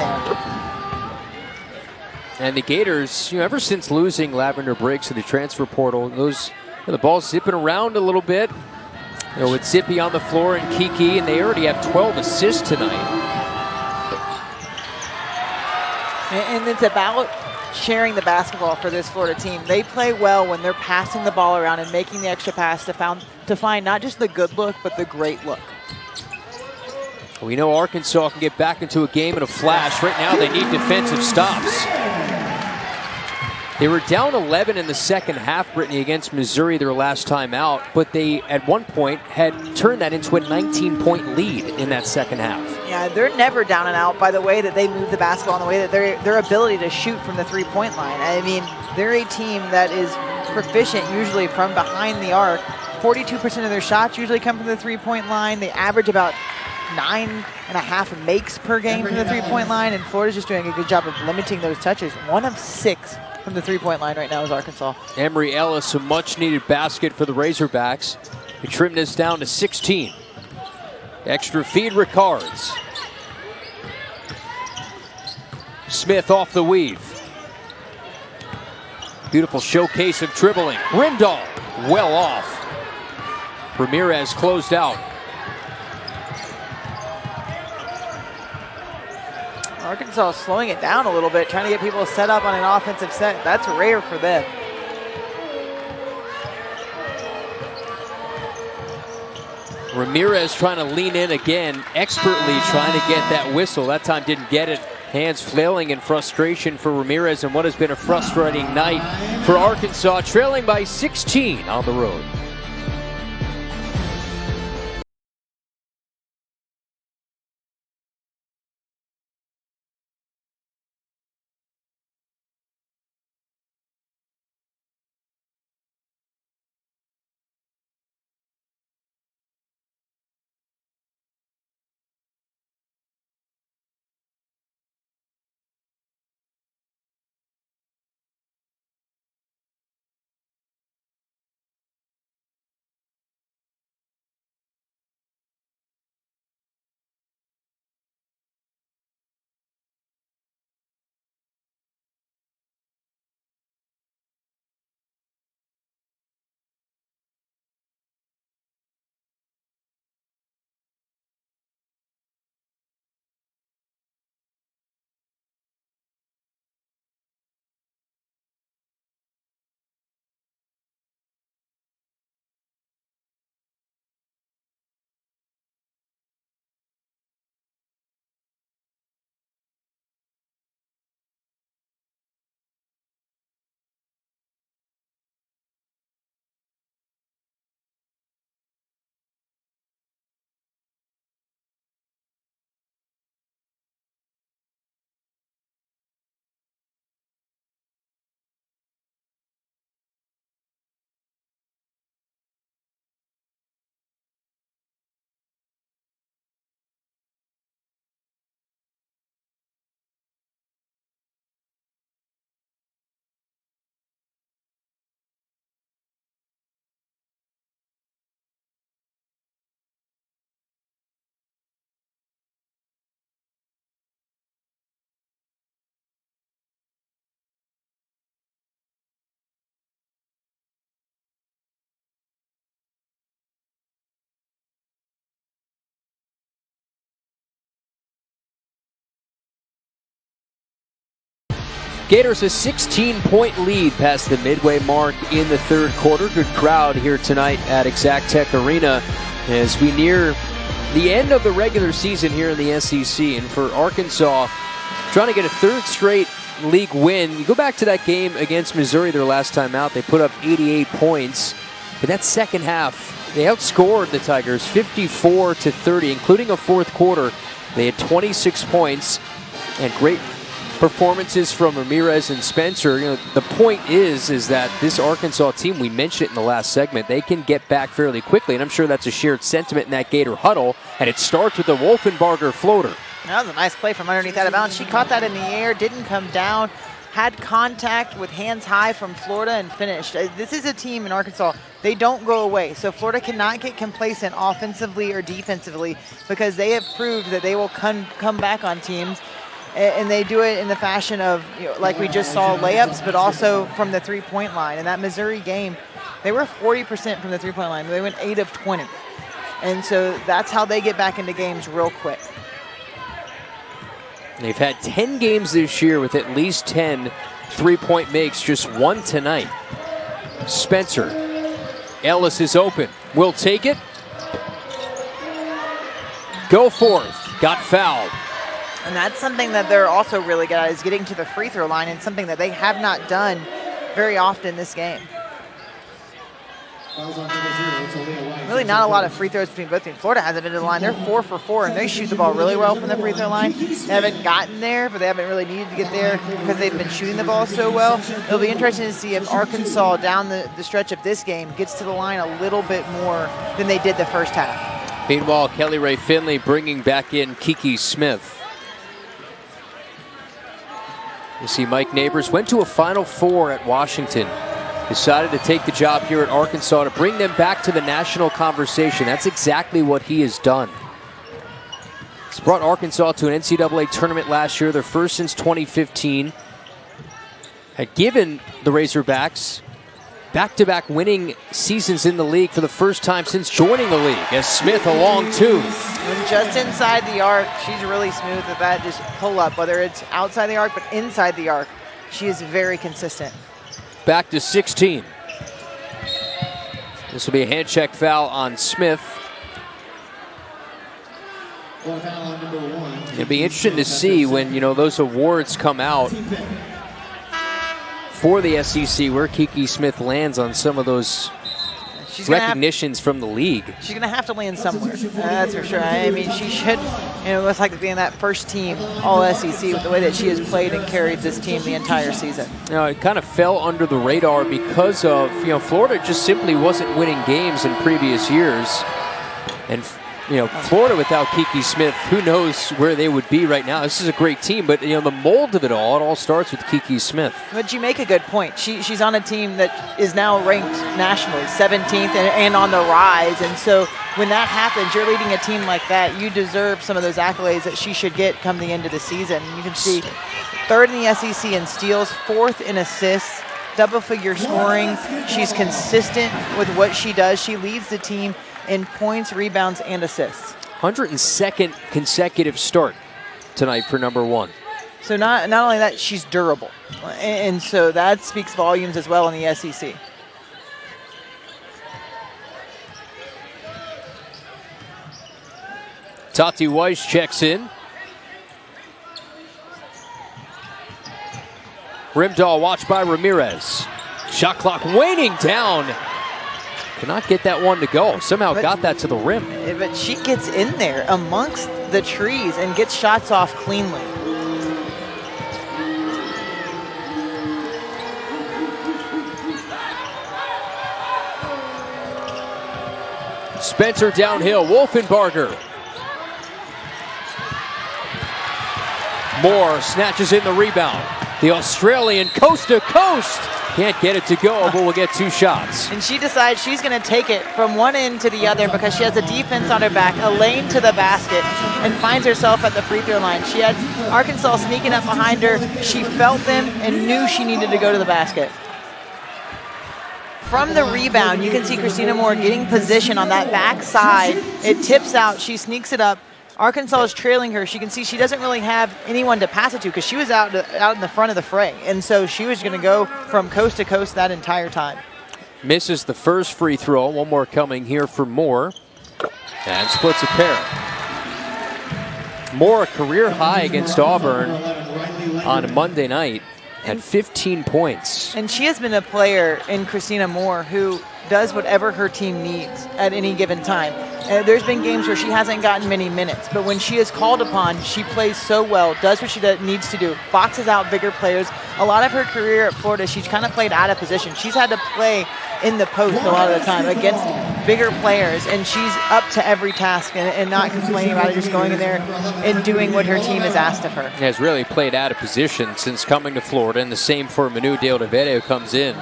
there. And the Gators, ever since losing Lavender Briggs to the transfer portal, the ball's zipping around a little bit. With Zippy on the floor and Kiki, and they already have 12 assists tonight. And it's about sharing the basketball for this Florida team. They play well when they're passing the ball around and making the extra pass to find not just the good look, but the great look. We know Arkansas can get back into a game in a flash. Right now they need defensive stops. They were down 11 in the second half, Brittany, against Missouri their last time out, but they, at one point, had turned that into a 19-point lead in that second half. Yeah, they're never down and out by the way that they move the basketball and the way that their ability to shoot from the three-point line. I mean, they're a team that is proficient usually from behind the arc. 42% of their shots usually come from the three-point line. They average about 9.5 makes per game from the three-point line, and Florida's just doing a good job of limiting those touches. 1 of 6 from the three-point line right now is Arkansas. Emory Ellis, a much-needed basket for the Razorbacks. They trimmed this down to 16. Extra feed Ricards. Smith off the weave. Beautiful showcase of dribbling. Rimdahl well off. Ramirez closed out. Arkansas slowing it down a little bit, trying to get people set up on an offensive set. That's rare for them. Ramirez trying to lean in again, expertly trying to get that whistle. That time didn't get it. Hands flailing in frustration for Ramirez in what has been a frustrating night for Arkansas, trailing by 16 on the road. Gators a 16-point lead past the midway mark in the third quarter. Good crowd here tonight at Exactech Arena as we near the end of the regular season here in the SEC. And for Arkansas, trying to get a third straight league win. You go back to that game against Missouri their last time out. They put up 88 points. But that second half, they outscored the Tigers 54-30, including a fourth quarter. They had 26 points and great performances from Ramirez and Spencer. You know, the point is that this Arkansas team, we mentioned it in the last segment, they can get back fairly quickly, and I'm sure that's a shared sentiment in that Gator huddle, and it starts with the Wolfenbarger floater. That was a nice play from underneath out of bounds. She caught that in the air, didn't come down, had contact with hands high from Florida and finished. This is a team in Arkansas, they don't go away. So Florida cannot get complacent offensively or defensively because they have proved that they will come back on teams. And they do it in the fashion of, you know, like we just saw, layups, but also from the three-point line. In that Missouri game, they were 40% from the three-point line. They went 8 of 20. And so that's how they get back into games real quick. They've had 10 games this year with at least 10 three-point makes, just one tonight. Spencer. Ellis is open. Will take it. Goforth. Got fouled. And that's something that they're also really good at, is getting to the free throw line, and something that they have not done very often this game. Really not a lot of free throws between both teams. Florida hasn't been to the line. They're 4 for 4, and they shoot the ball really well from the free throw line. They haven't gotten there, but they haven't really needed to get there because they've been shooting the ball so well. It'll be interesting to see if Arkansas, down the stretch of this game, gets to the line a little bit more than they did the first half. Meanwhile, Kelly Rae Finley bringing back in Kiki Smith. You see Mike Neighbors went to a Final Four at Washington. Decided to take the job here at Arkansas to bring them back to the national conversation. That's exactly what he has done. He's brought Arkansas to an NCAA tournament last year, their first since 2015. Had given the Razorbacks back-to-back winning seasons in the league for the first time since joining the league, as Smith a long two. When just inside the arc, she's really smooth with that just pull up, whether it's outside the arc but inside the arc. She is very consistent. Back to 16. This will be a hand check foul on Smith. It'll be interesting to see when, you know, those awards come out for the SEC where Kiki Smith lands on some of those recognitions from the league. She's going to have to land somewhere. That's for sure. I mean, she should, you know, it's like being that first team All-SEC with the way that she has played and carried this team the entire season. You know, it kind of fell under the radar because of, you know, Florida just simply wasn't winning games in previous years. And, you know, Florida without Kiki Smith, who knows where they would be right now. This is a great team, but, you know, the mold of it all starts with Kiki Smith. But you make a good point. She's on a team that is now ranked nationally, 17th and on the rise. And so when that happens, you're leading a team like that, you deserve some of those accolades that she should get come the end of the season. You can see 3rd in the SEC in steals, 4th in assists, double-figure scoring. She's consistent with what she does. She leads the team in points, rebounds, and assists. 102nd consecutive start tonight for number 1. So not only that, she's durable. And so that speaks volumes as well in the SEC. Tati Weiss checks in. Rimdahl watched by Ramirez. Shot clock waning down. Cannot get that one to go. Somehow got that to the rim. But she gets in there amongst the trees and gets shots off cleanly. Spencer downhill. Wolfenbarger. Moore snatches in the rebound. The Australian coast to coast. Can't get it to go, but we'll get 2 shots. And she decides she's going to take it from one end to the other because she has a defense on her back, a lane to the basket, and finds herself at the free throw line. She had Arkansas sneaking up behind her. She felt them and knew she needed to go to the basket. From the rebound, you can see Christina Moore getting position on that back side. It tips out. She sneaks it up. Arkansas is trailing her. She can see she doesn't really have anyone to pass it to because she was out in the front of the fray. And so she was going to go from coast to coast that entire time. Misses the first free throw. One more coming here for Moore. And splits a pair. Moore, a career high against Auburn on Monday night at 15 points. And she has been a player in Christina Moore who does whatever her team needs at any given time. There's been games where she hasn't gotten many minutes, but when she is called upon, she plays so well, does what she needs to do, boxes out bigger players. A lot of her career at Florida, she's kind of played out of position. She's had to play in the post a lot of the time against bigger players, and she's up to every task and not complaining about it, just going in there and doing what her team has asked of her. Has really played out of position since coming to Florida, and the same for Manu Deodevede, who comes in.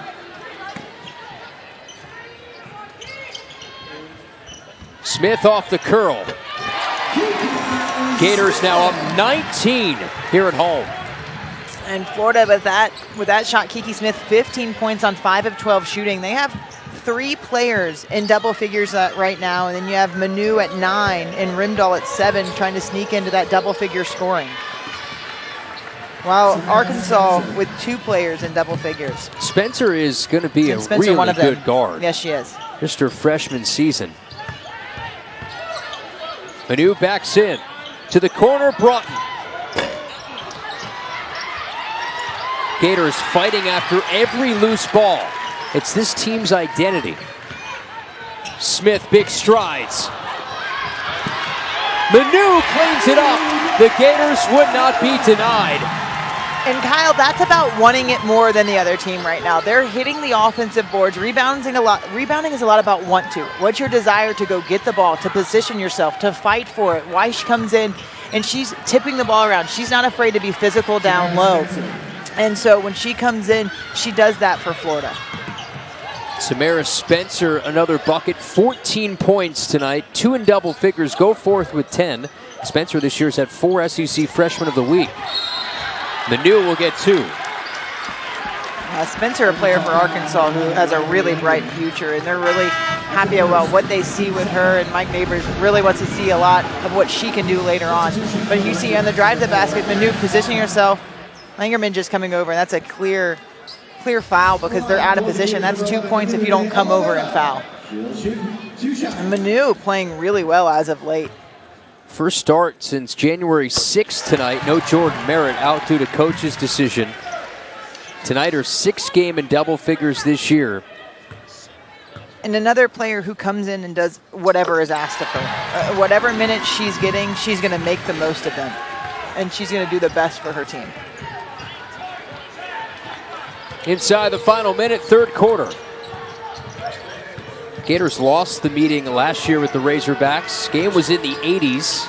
Smith off the curl. Gators now up 19 here at home. And Florida with that shot, Kiki Smith, 15 points on 5 of 12 shooting. They have 3 players in double figures right now, and then you have Manu at 9 and Rimdahl at 7 trying to sneak into that double figure scoring. While Arkansas with 2 players in double figures. Spencer is going to be a really good guard. Yes, she is. Just her freshman season. Manu backs in to the corner, Broughton. Gators fighting after every loose ball. It's this team's identity. Smith, big strides. Manu cleans it up. The Gators would not be denied. And Kyle, that's about wanting it more than the other team right now. They're hitting the offensive boards, rebounding a lot. Rebounding is a lot about want to. What's your desire to go get the ball, to position yourself, to fight for it? Why she comes in and she's tipping the ball around. She's not afraid to be physical down low. And so when she comes in, she does that for Florida. Samara Spencer, another bucket, 14 points tonight, 2 in double figures, go forth with 10. Spencer this year has had 4 SEC Freshman of the Week. Manu will get 2. Spencer, a player for Arkansas who has a really bright future, and they're really happy about what they see with her, and Mike Neighbors really wants to see a lot of what she can do later on. But you see on the drive to the basket, Manu positioning herself, Langerman just coming over, and that's a clear foul because they're out of position. That's 2 points if you don't come over and foul. And Manu playing really well as of late. First start since January 6th tonight. No Jordan Merritt out due to coach's decision. Tonight her 6th game in double figures this year. And another player who comes in and does whatever is asked of her. Whatever minutes she's getting, she's going to make the most of them. And she's going to do the best for her team. Inside the final minute, third quarter. Gators lost the meeting last year with the Razorbacks. Game was in the 80s.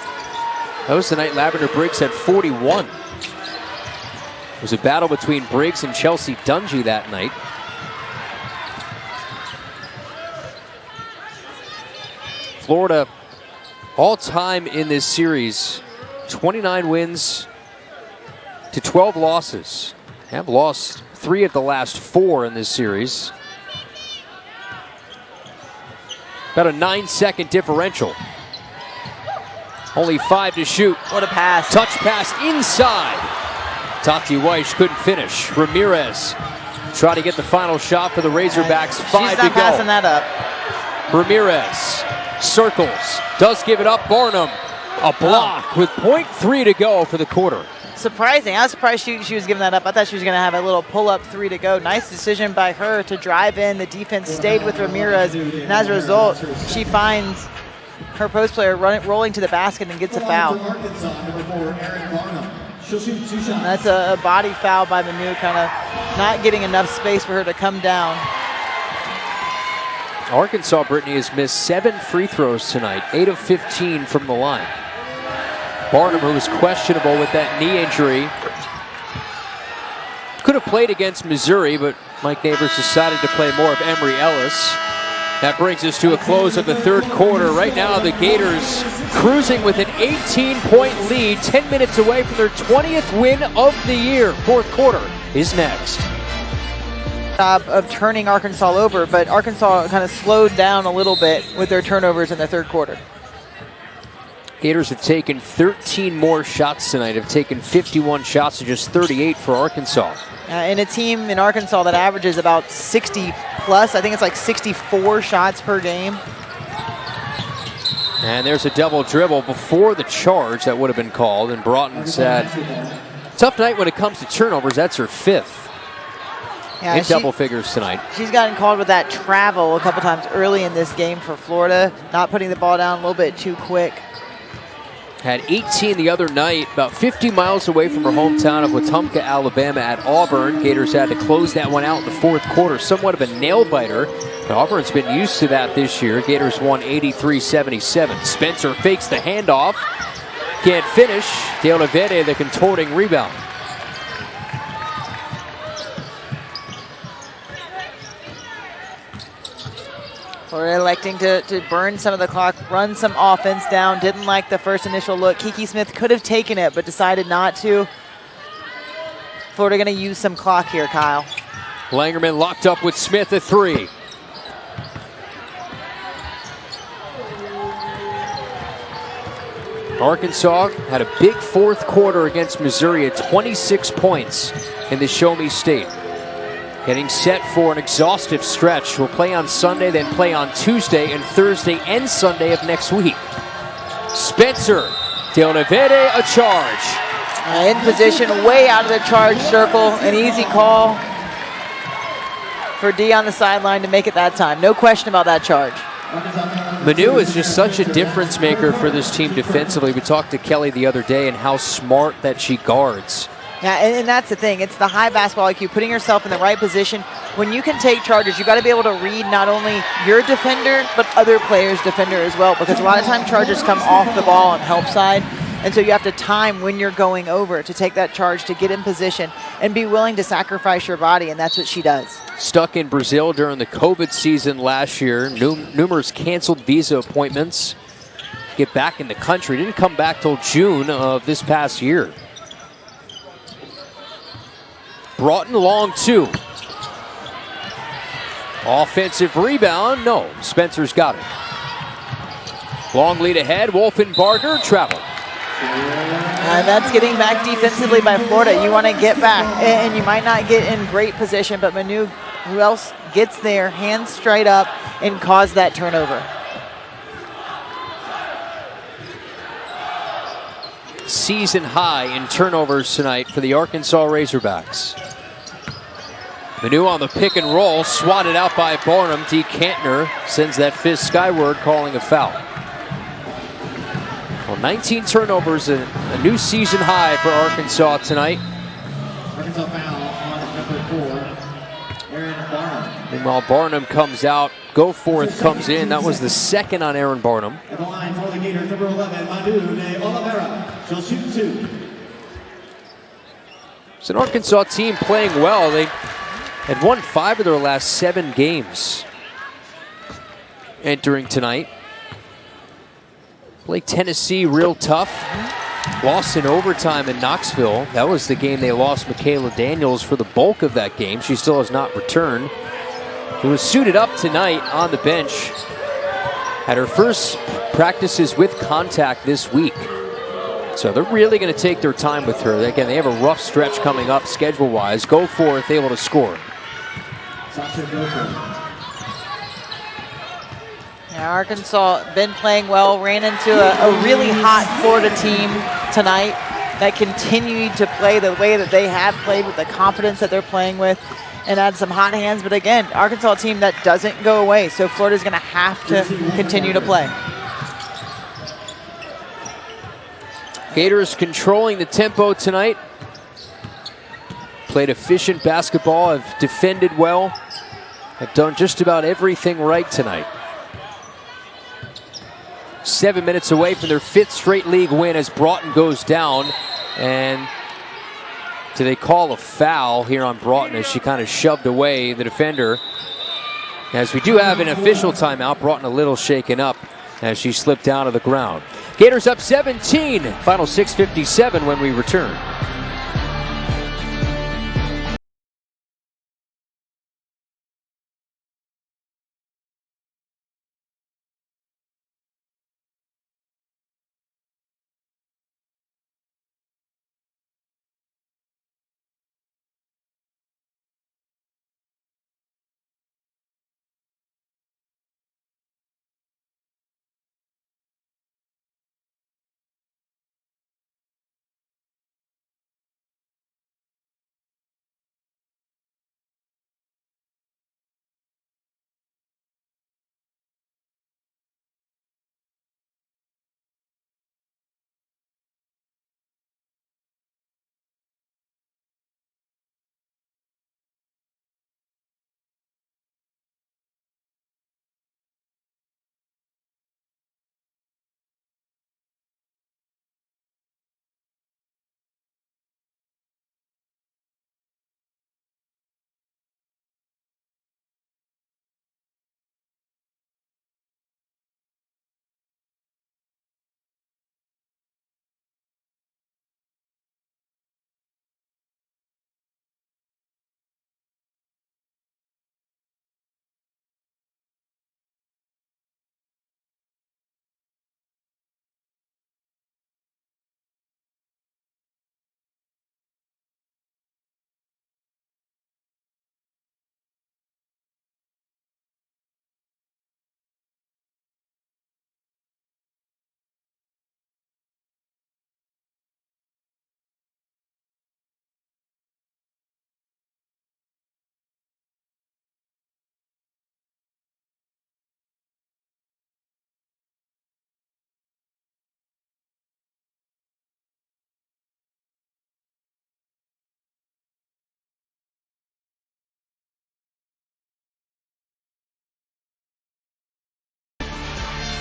That was the night Lavender Briggs had 41. It was a battle between Briggs and Chelsea Dungy that night. Florida, all time in this series, 29 wins to 12 losses. Have lost 3 of the last 4 in this series. About a 9-second differential. Only 5 to shoot. What a pass. Touch pass inside. Tati Weiss couldn't finish. Ramirez try to get the final shot for the Razorbacks. 5 to go. She's not passing that up. Ramirez circles. Does give it up. Barnum. A block with .3 to go for the quarter. Surprising. I was surprised she was giving that up. I thought she was going to have a little pull-up 3 to go. Nice decision by her to drive in. The defense stayed with Ramirez, and as a result, she finds her post player rolling to the basket and gets a foul. That's a body foul by Manu, kind of not getting enough space for her to come down. Arkansas, Brittany, has missed 7 free throws tonight, 8 of 15 from the line. Barnum, who was questionable with that knee injury, could have played against Missouri, but Mike Neighbors decided to play more of Emory Ellis. That brings us to a close of the third quarter. Right now, the Gators cruising with an 18-point lead, 10 minutes away from their 20th win of the year. Fourth quarter is next. Of turning Arkansas over, but Arkansas kind of slowed down a little bit with their turnovers in the third quarter. Gators have taken 13 more shots tonight, have taken 51 shots to just 38 for Arkansas. In a team in Arkansas that averages about 60 plus, I think it's like 64 shots per game. And there's a double dribble before the charge that would have been called, and Broughton said, tough night when it comes to turnovers. That's her 5th in double figures tonight. She's gotten called with that travel a couple times early in this game for Florida, not putting the ball down a little bit too quick. Had 18 the other night, about 50 miles away from her hometown of Wetumpka, Alabama at Auburn. Gators had to close that one out in the 4th quarter. Somewhat of a nail-biter. Auburn's been used to that this year. Gators won 83-77. Spencer fakes the handoff. Can't finish. De Oliveira, the contorting rebound. Florida electing to burn some of the clock, run some offense down. Didn't like the first initial look. Kiki Smith could have taken it, but decided not to. Florida going to use some clock here, Kyle. Langerman locked up with Smith at 3. Arkansas had a big 4th quarter against Missouri at 26 points in the Show Me State. Getting set for an exhaustive stretch. We'll play on Sunday, then play on Tuesday and Thursday and Sunday of next week. Spencer, De Oliveira, a charge. In position, way out of the charge circle. An easy call for D on the sideline to make it that time. No question about that charge. Manu is just such a difference maker for this team defensively. We talked to Kelly the other day and how smart that she guards. Yeah, and that's the thing. It's the high basketball IQ, putting yourself in the right position. When you can take charges, you got to be able to read not only your defender, but other players' defender as well, because a lot of times charges come off the ball on help side, and so you have to time when you're going over to take that charge, to get in position, and be willing to sacrifice your body, and that's what she does. Stuck in Brazil during the COVID season last year. Numerous canceled visa appointments. Get back in the country. Didn't come back till June of this past year. Broughton long 2. Offensive rebound, no. Spencer's got it. Long lead ahead, Wolfenbarger travel. And that's getting back defensively by Florida. You want to get back, and you might not get in great position, but Manu, who else gets there, hands straight up, and cause that turnover. Season high in turnovers tonight for the Arkansas Razorbacks. Manu on the pick and roll, swatted out by Barnum. D. Kantner sends that fist skyward, calling a foul. Well, 19 turnovers, a new season high for Arkansas tonight. Arkansas foul on number 4, Aaron Barnum. Meanwhile, Barnum comes out. Goforth comes in. That was the 2nd on Aaron Barnum. At the line for the Gators, number 11, Manu de Oliveira. She'll shoot 2. It's an Arkansas team playing well. They had won 5 of their last 7 games entering tonight. Played Tennessee real tough. Lost in overtime in Knoxville. That was the game they lost Michaela Daniels for the bulk of that game. She still has not returned. She was suited up tonight on the bench. Had her first practices with contact this week. So they're really going to take their time with her. Again, they have a rough stretch coming up schedule-wise. Goforth able to score. Yeah, Arkansas been playing well, ran into a really hot Florida team tonight that continued to play the way that they have played, with the confidence that they're playing with, and had some hot hands. But again, Arkansas team that doesn't go away, so Florida's going to have to continue to play. Gators controlling the tempo tonight. Played efficient basketball, have defended well, have done just about everything right tonight. 7 minutes away from their 5th straight league win as Broughton goes down. And do they call a foul here on Broughton as she kind of shoved away the defender? As we do have an official timeout, Broughton a little shaken up as she slipped down to the ground. Gators up 17, final 6:57 when we return.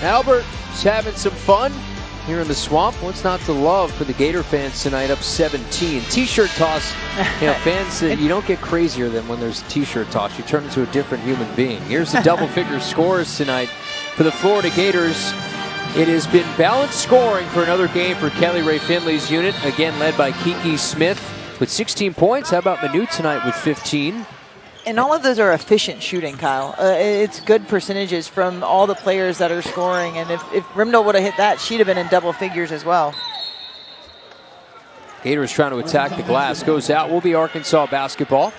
Albert's having some fun here in the swamp. What's not to love for the Gator fans tonight, up 17. T-shirt toss. Fans, you don't get crazier than when there's a T-shirt toss. You turn into a different human being. Here's the double-figure scores tonight for the Florida Gators. It has been balanced scoring for another game for Kelly Rae Finley's unit, again led by Kiki Smith with 16 points. How about Manu tonight with 15? And all of those are efficient shooting, Kyle. It's good percentages from all the players that are scoring. And if Rimdal would have hit that, she'd have been in double figures as well. Gators trying to attack the glass. Goes out. Will be Arkansas basketball.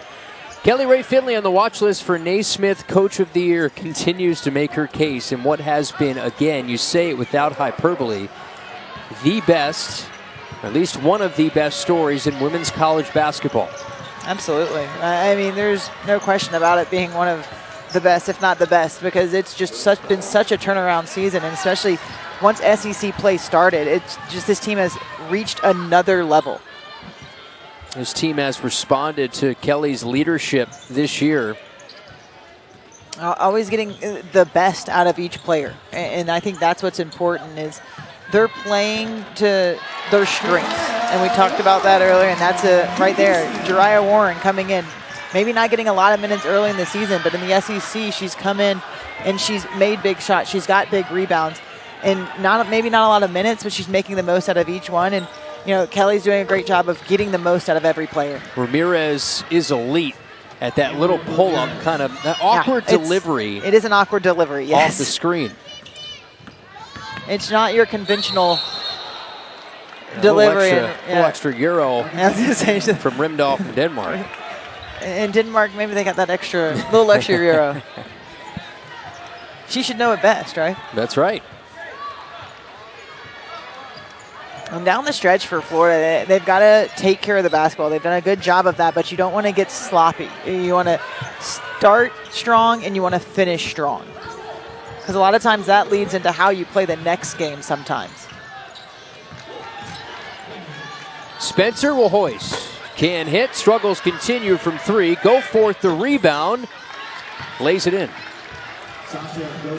Kelly Rae Finley on the watch list for Naismith Coach of the Year continues to make her case in what has been, again, you say it without hyperbole, the best, or at least one of the best stories in women's college basketball. Absolutely. I mean, there's no question about it being one of the best, if not the best, because it's just been such a turnaround season, and especially once SEC play started, it's just this team has reached another level. This team has responded to Kelly's leadership this year. Always getting the best out of each player, and I think that's what's important is they're playing to their strengths. And we talked about that earlier, and that's right there. Jariah Warren coming in, maybe not getting a lot of minutes early in the season, but in the SEC, she's come in and she's made big shots. She's got big rebounds, and maybe not a lot of minutes, but she's making the most out of each one. And you know, Kelly's doing a great job of getting the most out of every player. Ramirez is elite at that little pull-up, kind of that awkward delivery. It is an awkward delivery, yes. Off the screen. It's not your conventional delivery. A little extra euro from Rimdal from Denmark. In Denmark, maybe they got that little extra euro. She should know it best, right? That's right. And down the stretch for Florida, they've got to take care of the basketball. They've done a good job of that, but you don't want to get sloppy. You want to start strong and you want to finish strong. Because a lot of times that leads into how you play the next game sometimes. Spencer will hoist. Can hit. Struggles continue from three. Goforth the rebound. Lays it in.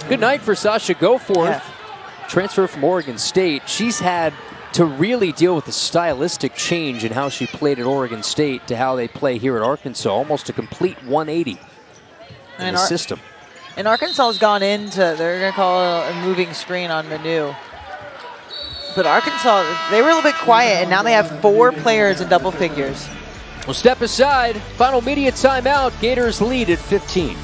Good night for Sasha Goforth. Yeah. Transfer from Oregon State. She's had to really deal with the stylistic change in how she played at Oregon State to how they play here at Arkansas. Almost a complete 180 in the system. And Arkansas has gone into, they're going to call a moving screen on Manu. But Arkansas, they were a little bit quiet, and now they have 4 players in double figures. We'll step aside. Final media timeout. Gators lead at 15.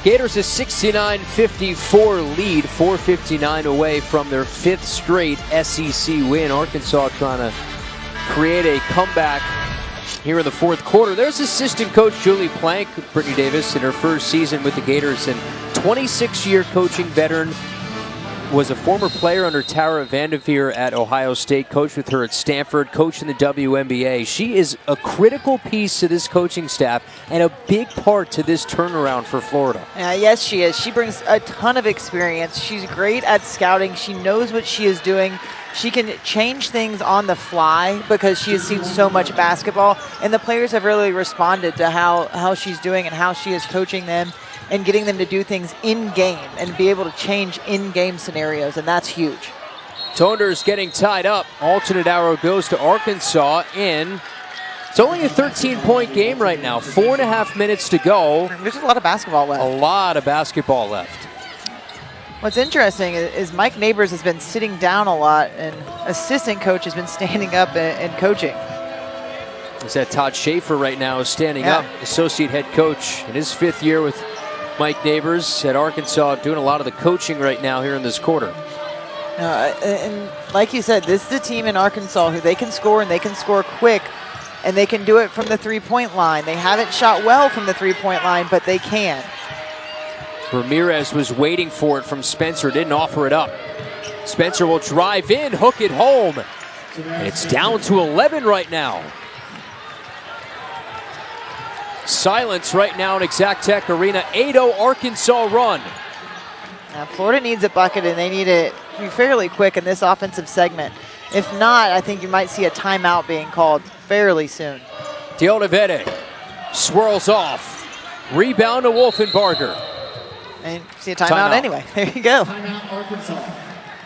Gators a 69-54 lead, 4:59 away from their 5th straight SEC win. Arkansas trying to create a comeback here in the 4th quarter. There's assistant coach Julie Plank, Brittany Davis, in her first season with the Gators, and 26-year coaching veteran. Was a former player under Tara Vanderveer at Ohio State, coached with her at Stanford, coached in the WNBA. She is a critical piece to this coaching staff and a big part to this turnaround for Florida. Yes, she is. She brings a ton of experience. She's great at scouting. She knows what she is doing. She can change things on the fly because she has seen so much basketball, and the players have really responded to how she's doing and how she is coaching them and getting them to do things in-game and be able to change in-game scenarios, and that's huge. Toners getting tied up. Alternate arrow goes to Arkansas, and it's only a 13-point game right now. 4.5 minutes to go. There's a lot of basketball left. A lot of basketball left. What's interesting is Mike Neighbors has been sitting down a lot, and assistant coach has been standing up and coaching. Is that Todd Schaefer right now is standing up, associate head coach in his 5th year with Mike Neighbors at Arkansas, doing a lot of the coaching right now here in this quarter. And like you said, this is the team in Arkansas who they can score, and they can score quick, and they can do it from the three-point line. They haven't shot well from the three-point line, but they can. Ramirez was waiting for it from Spencer, didn't offer it up. Spencer will drive in, hook it home, and it's down to 11 right now. Silence right now in Exact Tech Arena. 8-0 Arkansas run. Now Florida needs a bucket, and they need it to be fairly quick in this offensive segment. If not, I think you might see a timeout being called fairly soon. Diodavede swirls off. Rebound to Wolfenbarger. And see a timeout anyway. There you go. Timeout, Arkansas.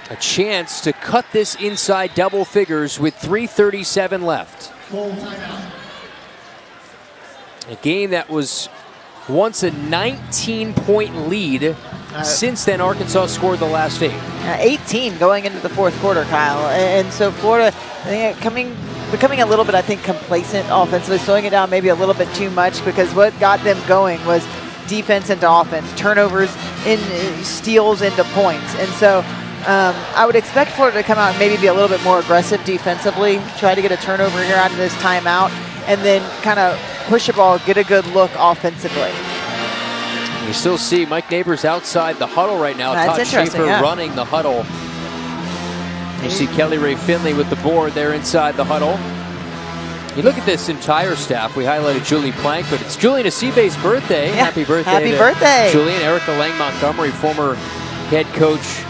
A chance to cut this inside double figures with 3:37 left. Full timeout. A game that was once a 19-point lead. Since then, Arkansas scored the last 8. 18 going into the 4th quarter, Kyle. And so Florida becoming a little bit, I think, complacent offensively, slowing it down maybe a little bit too much, because what got them going was defense into offense, turnovers, steals into points. And so I would expect Florida to come out and maybe be a little bit more aggressive defensively, try to get a turnover here out of this timeout, and then kind of push the ball, get a good look offensively. You still see Mike Neighbors outside the huddle right now. That's Todd Schaefer running the huddle. You see Kelly Ray Finley with the board there inside the huddle. You look at this entire staff. We highlighted Julie Plank, but it's Julian Acebe's birthday. Yeah. Happy birthday. Happy birthday. Julian. Erica Lang Montgomery, former head coach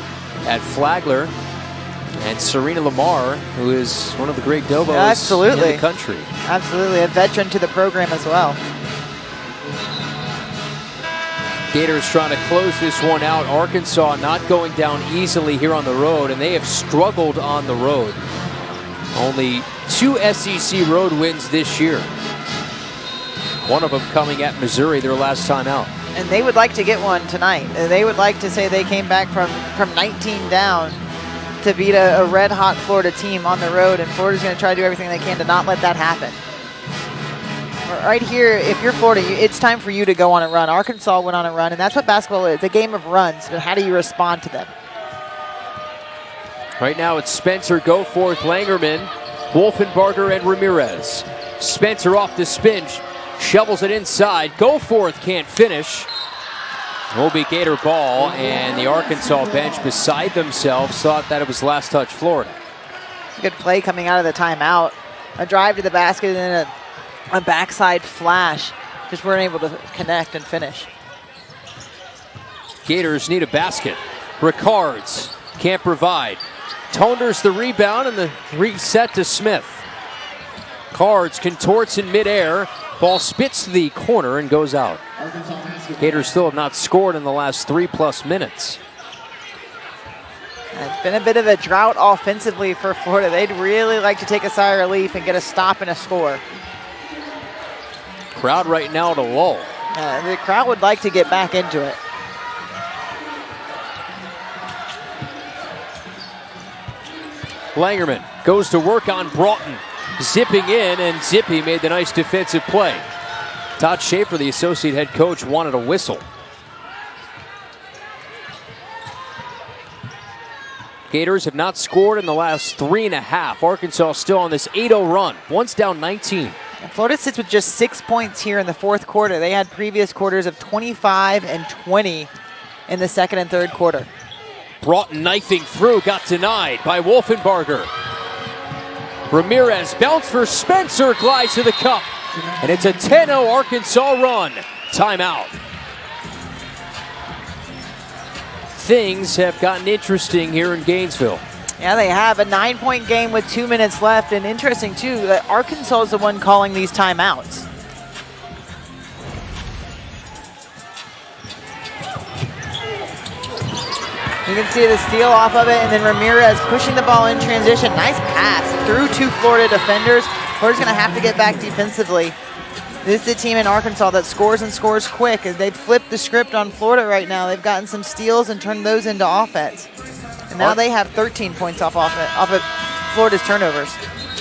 at Flagler. And Serena Lamar, who is one of the great Dobos in the country. Absolutely, a veteran to the program as well. Gators trying to close this one out. Arkansas not going down easily here on the road, and they have struggled on the road. Only 2 SEC road wins this year. One of them coming at Missouri their last time out. And they would like to get one tonight. They would like to say they came back from 19 down to beat a red-hot Florida team on the road, and Florida's going to try to do everything they can to not let that happen. Right here, if you're Florida, it's time for you to go on a run. Arkansas went on a run, and that's what basketball is, a game of runs, but how do you respond to them? Right now it's Spencer, Goforth, Langerman, Wolfenbarger, and Ramirez. Spencer off the spin, shovels it inside. Goforth can't finish. Will be Gator ball, and the Arkansas bench beside themselves thought that it was last touch Florida. Good play coming out of the timeout. A drive to the basket and then a backside flash. Just weren't able to connect and finish. Gators need a basket. Ricards can't provide. Toners the rebound and the reset to Smith. Cards contorts in midair. Ball spits to the corner and goes out. Gators still have not scored in the last 3+ minutes. It's been a bit of a drought offensively for Florida. They'd really like to take a sigh of relief and get a stop and a score. Crowd right now to lull. The crowd would like to get back into it. Langerman goes to work on Broughton. Zipping in, and Zippy made the nice defensive play. Todd Schaefer, the associate head coach, wanted a whistle. Gators have not scored in the last 3.5. Arkansas still on this 8-0 run. Once down 19. And Florida sits with just 6 points here in the fourth quarter. They had previous quarters of 25 and 20 in the second and third quarter. Broughton knifing through, got denied by Wolfenbarger. Ramirez bounce for Spencer, glides to the cup. And it's a 10-0 Arkansas run. Timeout. Things have gotten interesting here in Gainesville. Yeah, they have a 9-point game with 2 minutes left. And interesting, too, that Arkansas is the one calling these timeouts. You can see the steal off of it, and then Ramirez pushing the ball in transition. Nice pass through 2 Florida defenders. Florida's going to have to get back defensively. This is the team in Arkansas that scores and scores quick. They've flipped the script on Florida right now. They've gotten some steals and turned those into offense. And now they have 13 points off of Florida's turnovers.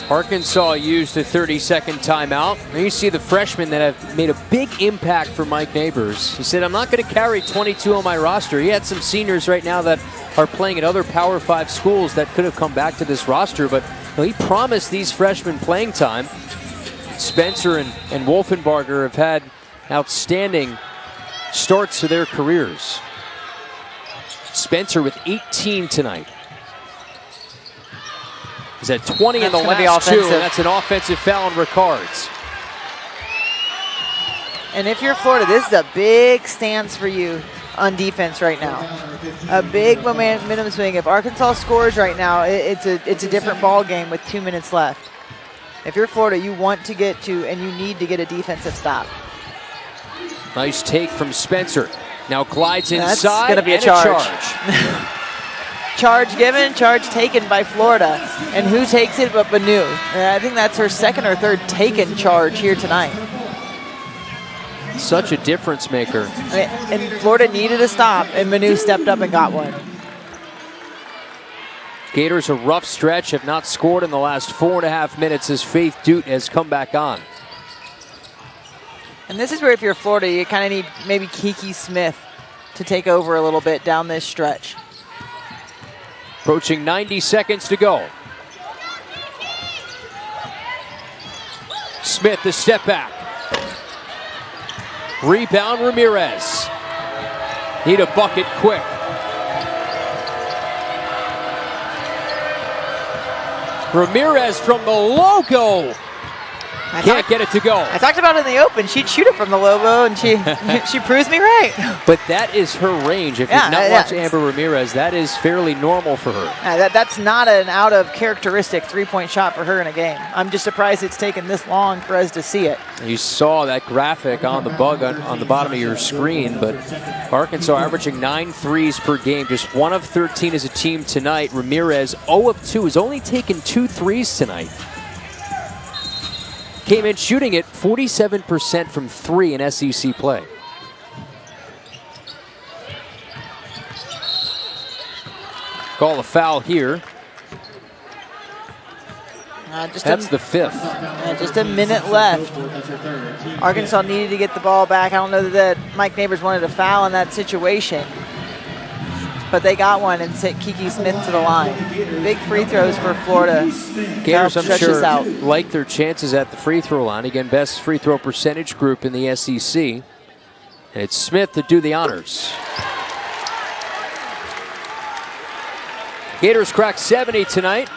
Arkansas used a 30-second timeout. And you see the freshmen that have made a big impact for Mike Neighbors. He said, I'm not going to carry 22 on my roster. He had some seniors right now that are playing at other Power 5 schools that could have come back to this roster, but he promised these freshmen playing time. Spencer and Wolfenbarger have had outstanding starts to their careers. Spencer with 18 tonight. He's at 20 in the last 2, and that's an offensive foul on Ricards. And if you're Florida, this is a big stance for you on defense right now. A big momentum swing. If Arkansas scores right now, it's a different ball game with 2 minutes left. If you're Florida, you want to get to, and you need to get a defensive stop. Nice take from Spencer. Now glides inside. That's going to be a charge. Charge given, charge taken by Florida. And who takes it but Manu? I think that's her second or third taken charge here tonight. Such a difference maker. And Florida needed a stop, and Manu stepped up and got one. Gators a rough stretch, have not scored in the last 4.5 minutes as Faith Dute has come back on. And this is where if you're Florida, you kind of need maybe Kiki Smith to take over a little bit down this stretch. Approaching 90 seconds to go. Smith, the step back. Rebound, Ramirez. Need a bucket quick. Ramirez from the logo. Can't get it to go. I talked about it in the open. She'd shoot it from the logo, and she proves me right. But that is her range. If you've not watched Amber Ramirez, that is fairly normal for her. That's not an out-of-characteristic three-point shot for her in a game. I'm just surprised it's taken this long for us to see it. You saw that graphic on the bug on the bottom of your screen, but Arkansas averaging 9 threes per game, just 1 of 13 as a team tonight. Ramirez 0 of 2, has only taken 2 threes tonight. Came in shooting it 47% from 3 in SEC play. Call a foul here. That's the 5th. Just a minute left. Arkansas needed to get the ball back. I don't know that Mike Neighbors wanted a foul in that situation, but they got one and sent Kiki Smith to the line. Big free throws for Florida. Gators, I'm sure, like their chances at the free throw line. Again, best free throw percentage group in the SEC. And it's Smith to do the honors. Gators cracked 70 tonight.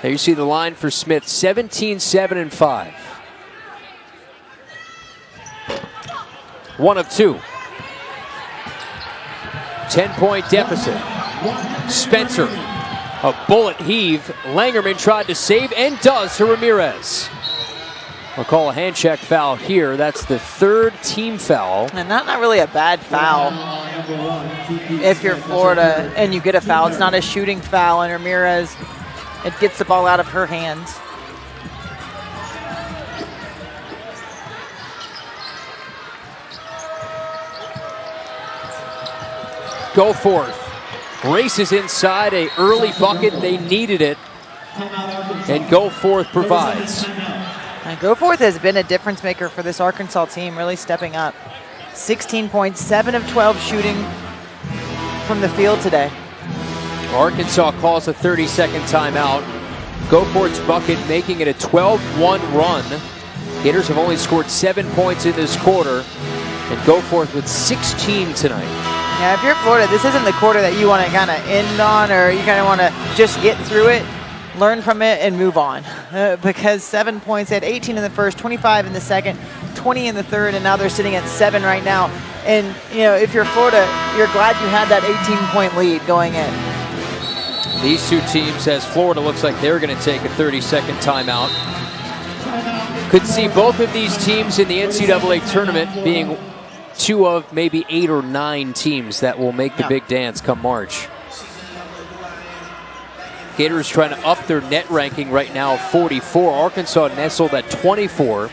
There you see the line for Smith, 17, 7, and 5. 1 of 2. 10-point deficit. Spencer, a bullet heave. Langerman tried to save and does to Ramirez. We'll call a hand check foul here. That's the 3rd team foul. And not really a bad foul if you're Florida and you get a foul. It's not a shooting foul, and Ramirez, it gets the ball out of her hands. Goforth races inside, a early bucket. They needed it, and Goforth provides. Goforth has been a difference maker for this Arkansas team, really stepping up. 16 points, 7 of 12 shooting from the field today. Arkansas calls a 30-second timeout. Goforth's bucket making it a 12-1 run. Gators have only scored 7 points in this quarter, and Goforth with 16 tonight. Yeah, if you're Florida, this isn't the quarter that you want to kind of end on, or you kind of want to just get through it, learn from it, and move on. Because 7 points, they had 18 in the first, 25 in the second, 20 in the third, and now they're sitting at 7 right now. And, you know, if you're Florida, you're glad you had that 18-point lead going in. These two teams, as Florida looks like they're going to take a 30-second timeout. Could see both of these teams in the NCAA tournament being two of maybe 8 or 9 teams that will make the big dance come March. Gators trying to up their net ranking right now, 44. Arkansas nestled at 24.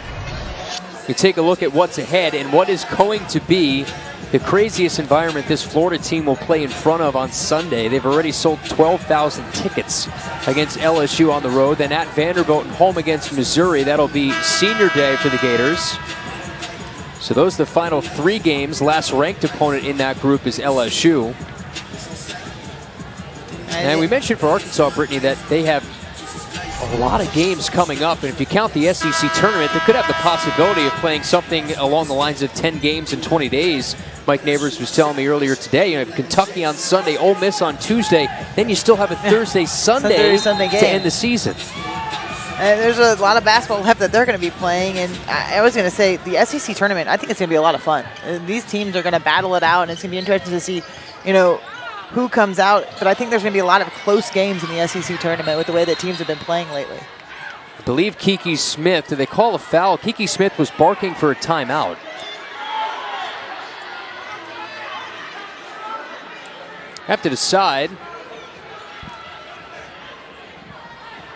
You take a look at what's ahead and what is going to be the craziest environment this Florida team will play in front of on Sunday. They've already sold 12,000 tickets against LSU on the road. Then at Vanderbilt and home against Missouri. That'll be senior day for the Gators. So those are the final 3 games. Last ranked opponent in that group is LSU. And we mentioned for Arkansas, Brittany, that they have a lot of games coming up, and if you count the SEC tournament, they could have the possibility of playing something along the lines of 10 games in 20 days. Mike Neighbors was telling me earlier today, you know, Kentucky on Sunday, Ole Miss on Tuesday, then you still have a Thursday, Sunday to end the season. And there's a lot of basketball left that they're going to be playing, and I was going to say the SEC tournament, I think it's going to be a lot of fun. These teams are going to battle it out, and it's going to be interesting to see, you know, who comes out, but I think there's going to be a lot of close games in the SEC tournament with the way that teams have been playing lately. I believe Kiki Smith, did they call a foul? Kiki Smith was barking for a timeout. Have to decide.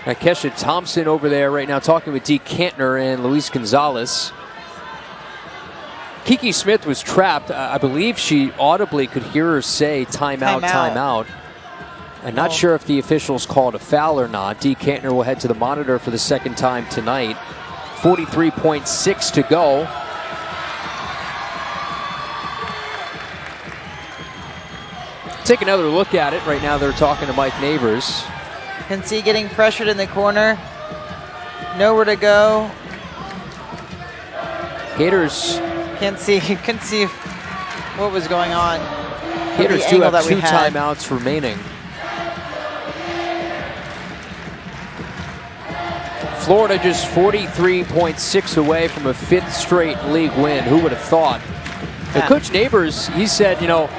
Kesha Thompson over there right now talking with Dee Kantner and Luis Gonzalez. Kiki Smith was trapped. I believe she audibly could hear her say timeout, timeout. I'm not sure if the officials called a foul or not. Dee Kantner will head to the monitor for the second time tonight. 43.6 to go. Take another look at it. Right now they're talking to Mike Neighbors. Can see getting pressured in the corner. Nowhere to go. Gators. Couldn't see what was going on. Gators do have 2 timeouts remaining. Florida just 43.6 away from a 5th straight league win. Who would have thought? Now, Coach Neighbors, he said, you know,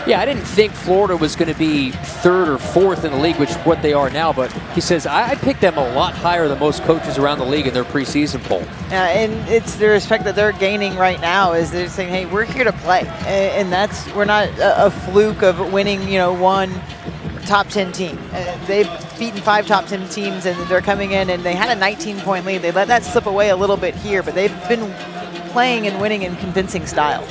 yeah, I didn't think Florida was going to be 3rd or 4th in the league, which is what they are now, but he says, I picked them a lot higher than most coaches around the league in their preseason poll. Yeah, and it's the respect that they're gaining right now is they're saying, hey, we're here to play. And that's, we're not a fluke of winning, you know, one top 10 team. They've beaten 5 top 10 teams, and they're coming in, and they had a 19-point lead. They let that slip away a little bit here, but they've been playing and winning in convincing style.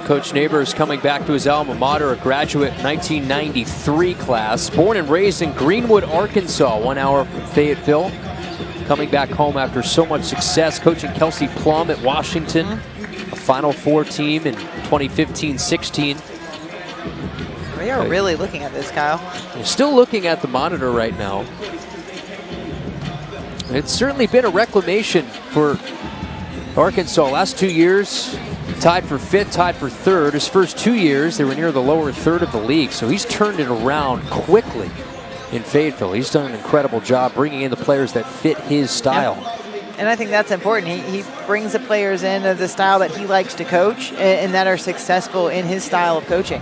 Coach Neighbors coming back to his alma mater, a graduate 1993 class. Born and raised in Greenwood, Arkansas, 1 hour from Fayetteville. Coming back home after so much success, coaching Kelsey Plum at Washington, a Final Four team in 2015-16. We are really looking at this, Kyle. We're still looking at the monitor right now. It's certainly been a reclamation for Arkansas. Last 2 years, tied for 5th, tied for 3rd. His first 2 years, they were near the lower 3rd of the league, so he's turned it around quickly in Fayetteville. He's done an incredible job bringing in the players that fit his style. Yeah. And I think that's important. He brings the players in of the style that he likes to coach and that are successful in his style of coaching.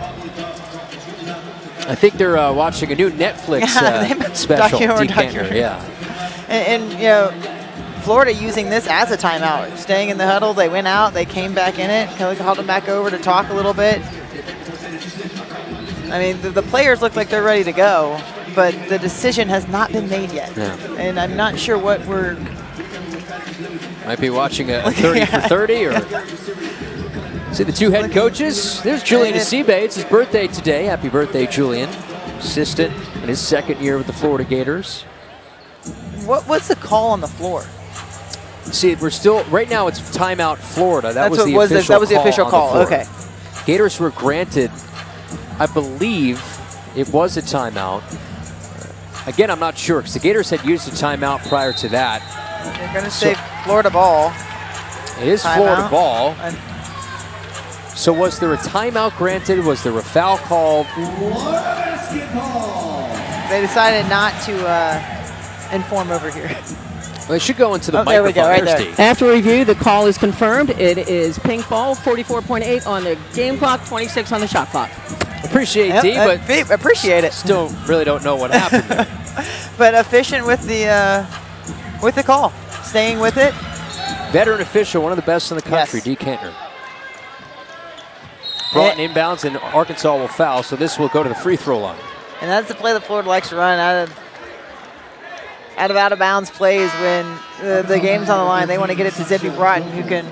I think they're watching a new Netflix special. Dee Kantner, yeah. And you know, Florida using this as a timeout, staying in the huddle. They went out, they came back in it. Kelly called them back over to talk a little bit. I mean, the players look like they're ready to go, but the decision has not been made yet. Yeah. And I'm not sure what we're... Might be watching a 30 for 30 or... See the 2 head coaches. There's Julian Asibe. It's his birthday today. Happy birthday, Julian. Assistant in his 2nd year with the Florida Gators. What's the call on the floor? See, we're still, right now it's timeout Florida. That was the official call. Okay. Gators were granted, I believe, it was a timeout. Again, I'm not sure because the Gators had used a timeout prior to that. They're going to say Florida ball. It is Florida ball. So was there a timeout granted? Was there a foul called? Florida basketball. They decided not to inform over here. Well, they should go into the there microphone. we go, right there. Steve. After review, the call is confirmed. It is pink ball, 44.8 on the game clock, 26 on the shot clock. Appreciate Yep, D, but appreciate it. still really don't know what happened there. But efficient with the call, staying with it. Veteran official, one of the best in the country, Yes. D. Kantner. Brought in inbounds, and Arkansas will foul, so this will go to the free throw line. And that's the play that Florida likes to run out of bounds plays when the game's on the line. They want to get it to Zippy Broughton, who can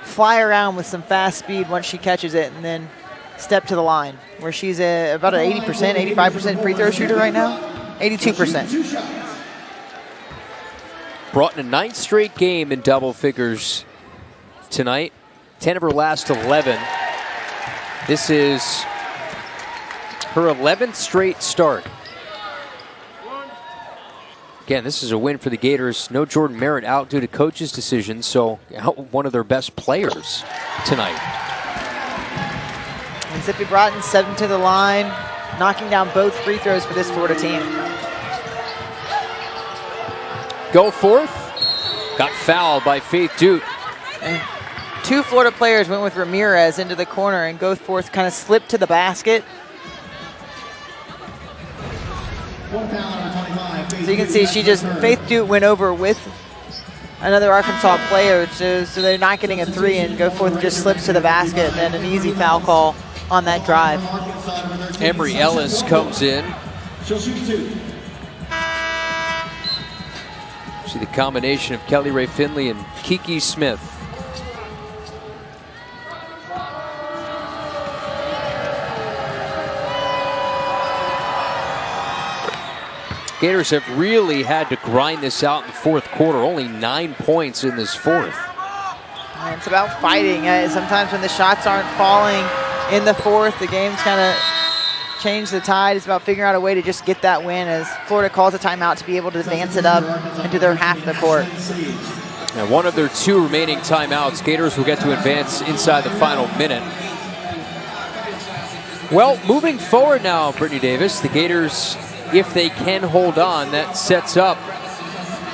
fly around with some fast speed once she catches it and then step to the line, where she's about an 80%, 85% free throw shooter right now. 82%. Brought in a 9th straight game in double figures tonight. 10 of her last 11. This is her 11th straight start. Again, this is a win for the Gators. No Jordan Merritt out due to coach's decision, so out one of their best players tonight. And Zippy Broughton 7 to the line, knocking down both free throws for this Florida team. Goforth got fouled by Faith Dute. And 2 Florida players went with Ramirez into the corner, and Goforth kind of slipped to the basket. One foul, number 25. So you can see Faith Dute went over with another Arkansas player, so they're not getting a 3, and Goforth just slips to the basket, and an easy foul call on that drive. Emery Ellis comes in. She'll shoot 2. See the combination of Kelly Ray Finley and Kiki Smith. Gators have really had to grind this out in the fourth quarter. Only 9 points in this fourth. And it's about fighting. Sometimes when the shots aren't falling in the fourth, the game's kind of changed the tide. It's about figuring out a way to just get that win as Florida calls a timeout to be able to advance it up into their half of the court. Now, one of their 2 remaining timeouts. Gators will get to advance inside the final minute. Well, moving forward now, Brittany Davis, the Gators, if they can hold on, that sets up.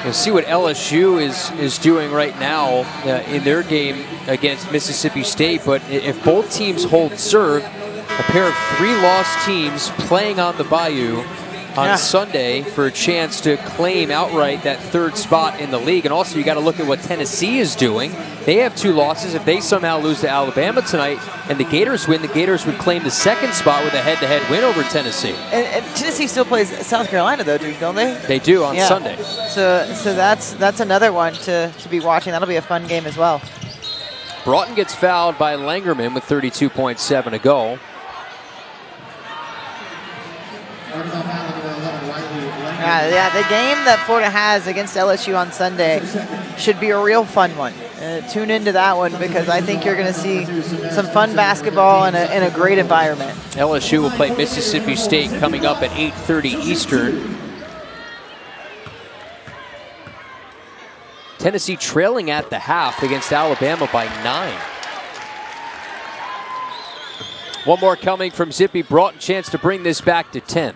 You'll see what LSU is doing right now in their game against Mississippi State. But if both teams hold serve, a pair of 3 lost teams playing on the Bayou on Sunday for a chance to claim outright that 3rd spot in the league. And also you got to look at what Tennessee is doing. They have 2 losses. If they somehow lose to Alabama tonight and the Gators win, the Gators would claim the 2nd spot with a head-to-head win over Tennessee. And Tennessee still plays South Carolina though, don't they? They do on Sunday. So that's another one to be watching. That'll be a fun game as well. Broughton gets fouled by Langerman with 32.7 to go. Yeah, the game that Florida has against LSU on Sunday should be a real fun one. Tune into that one because I think you're going to see some fun basketball in a great environment. LSU will play Mississippi State coming up at 8:30 Eastern. Tennessee trailing at the half against Alabama by 9. One more coming from Zippy Broughton. Chance to bring this back to 10.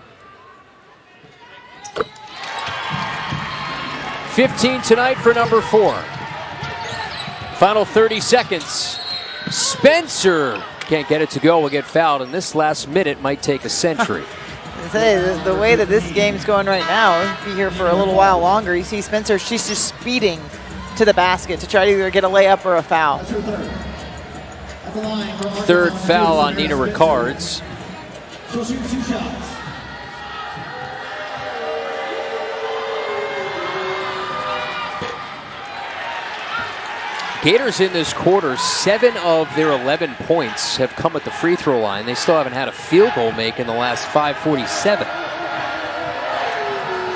15 tonight for number 4. Final 30 seconds. Spencer can't get it to go. Will get fouled, and this last minute might take a century. The way that this game's going right now, be here for a little while longer. You see Spencer, she's just speeding to the basket to try to either get a layup or a foul. 3rd foul on Nina Ricards. She'll shoot 2 shots. Gators in this quarter, 7 of their 11 points have come at the free throw line. They still haven't had a field goal make in the last 5:47.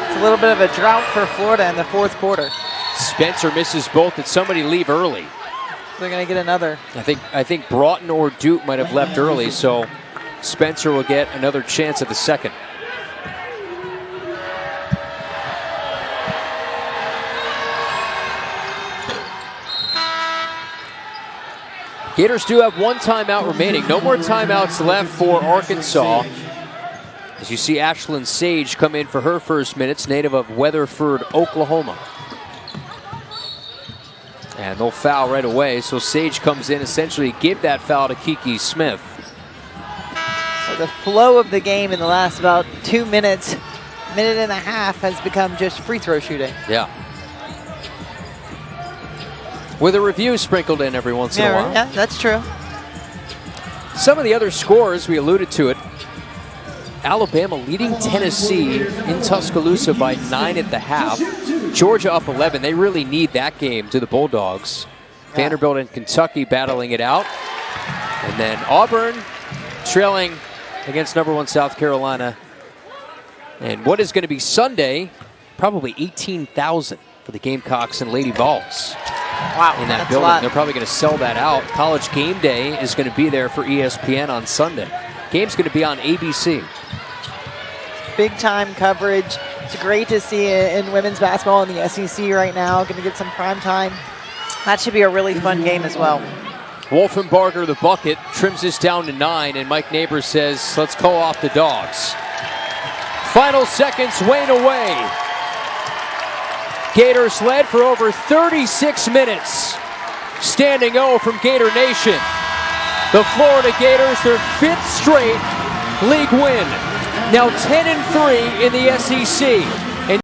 It's a little bit of a drought for Florida in the fourth quarter. Spencer misses both. Did somebody leave early? They're going to get another. I think Broughton or Dute might have left early, so Spencer will get another chance at the second. Gators do have one timeout remaining. No more timeouts left for Arkansas. As you see Ashlyn Sage come in for her first minutes, native of Weatherford, Oklahoma. And they'll foul right away, so Sage comes in, essentially give that foul to Kiki Smith. So the flow of the game in the last about 2 minutes, minute and a half, has become just free throw shooting. Yeah. With a review sprinkled in every once in a while. Yeah, that's true. Some of the other scores, we alluded to it. Alabama leading Tennessee in Tuscaloosa by 9 at the half. Georgia up 11. They really need that game to the Bulldogs. Yeah. Vanderbilt and Kentucky battling it out. And then Auburn trailing against #1 South Carolina. And what is going to be Sunday, probably 18,000 for the Gamecocks and Lady Vols. Wow, in that building. They're probably going to sell that out. College Game Day is going to be there for ESPN on Sunday. Game's going to be on ABC. Big time coverage. It's great to see in women's basketball in the SEC right now. Going to get some prime time. That should be a really fun game as well. Wolfenbarger, the bucket, trims this down to 9, and Mike Neighbors says, let's call off the Dogs. Final seconds wane away. Gators led for over 36 minutes. Standing O from Gator Nation. The Florida Gators, their 5th straight league win. Now 10-3 in the SEC.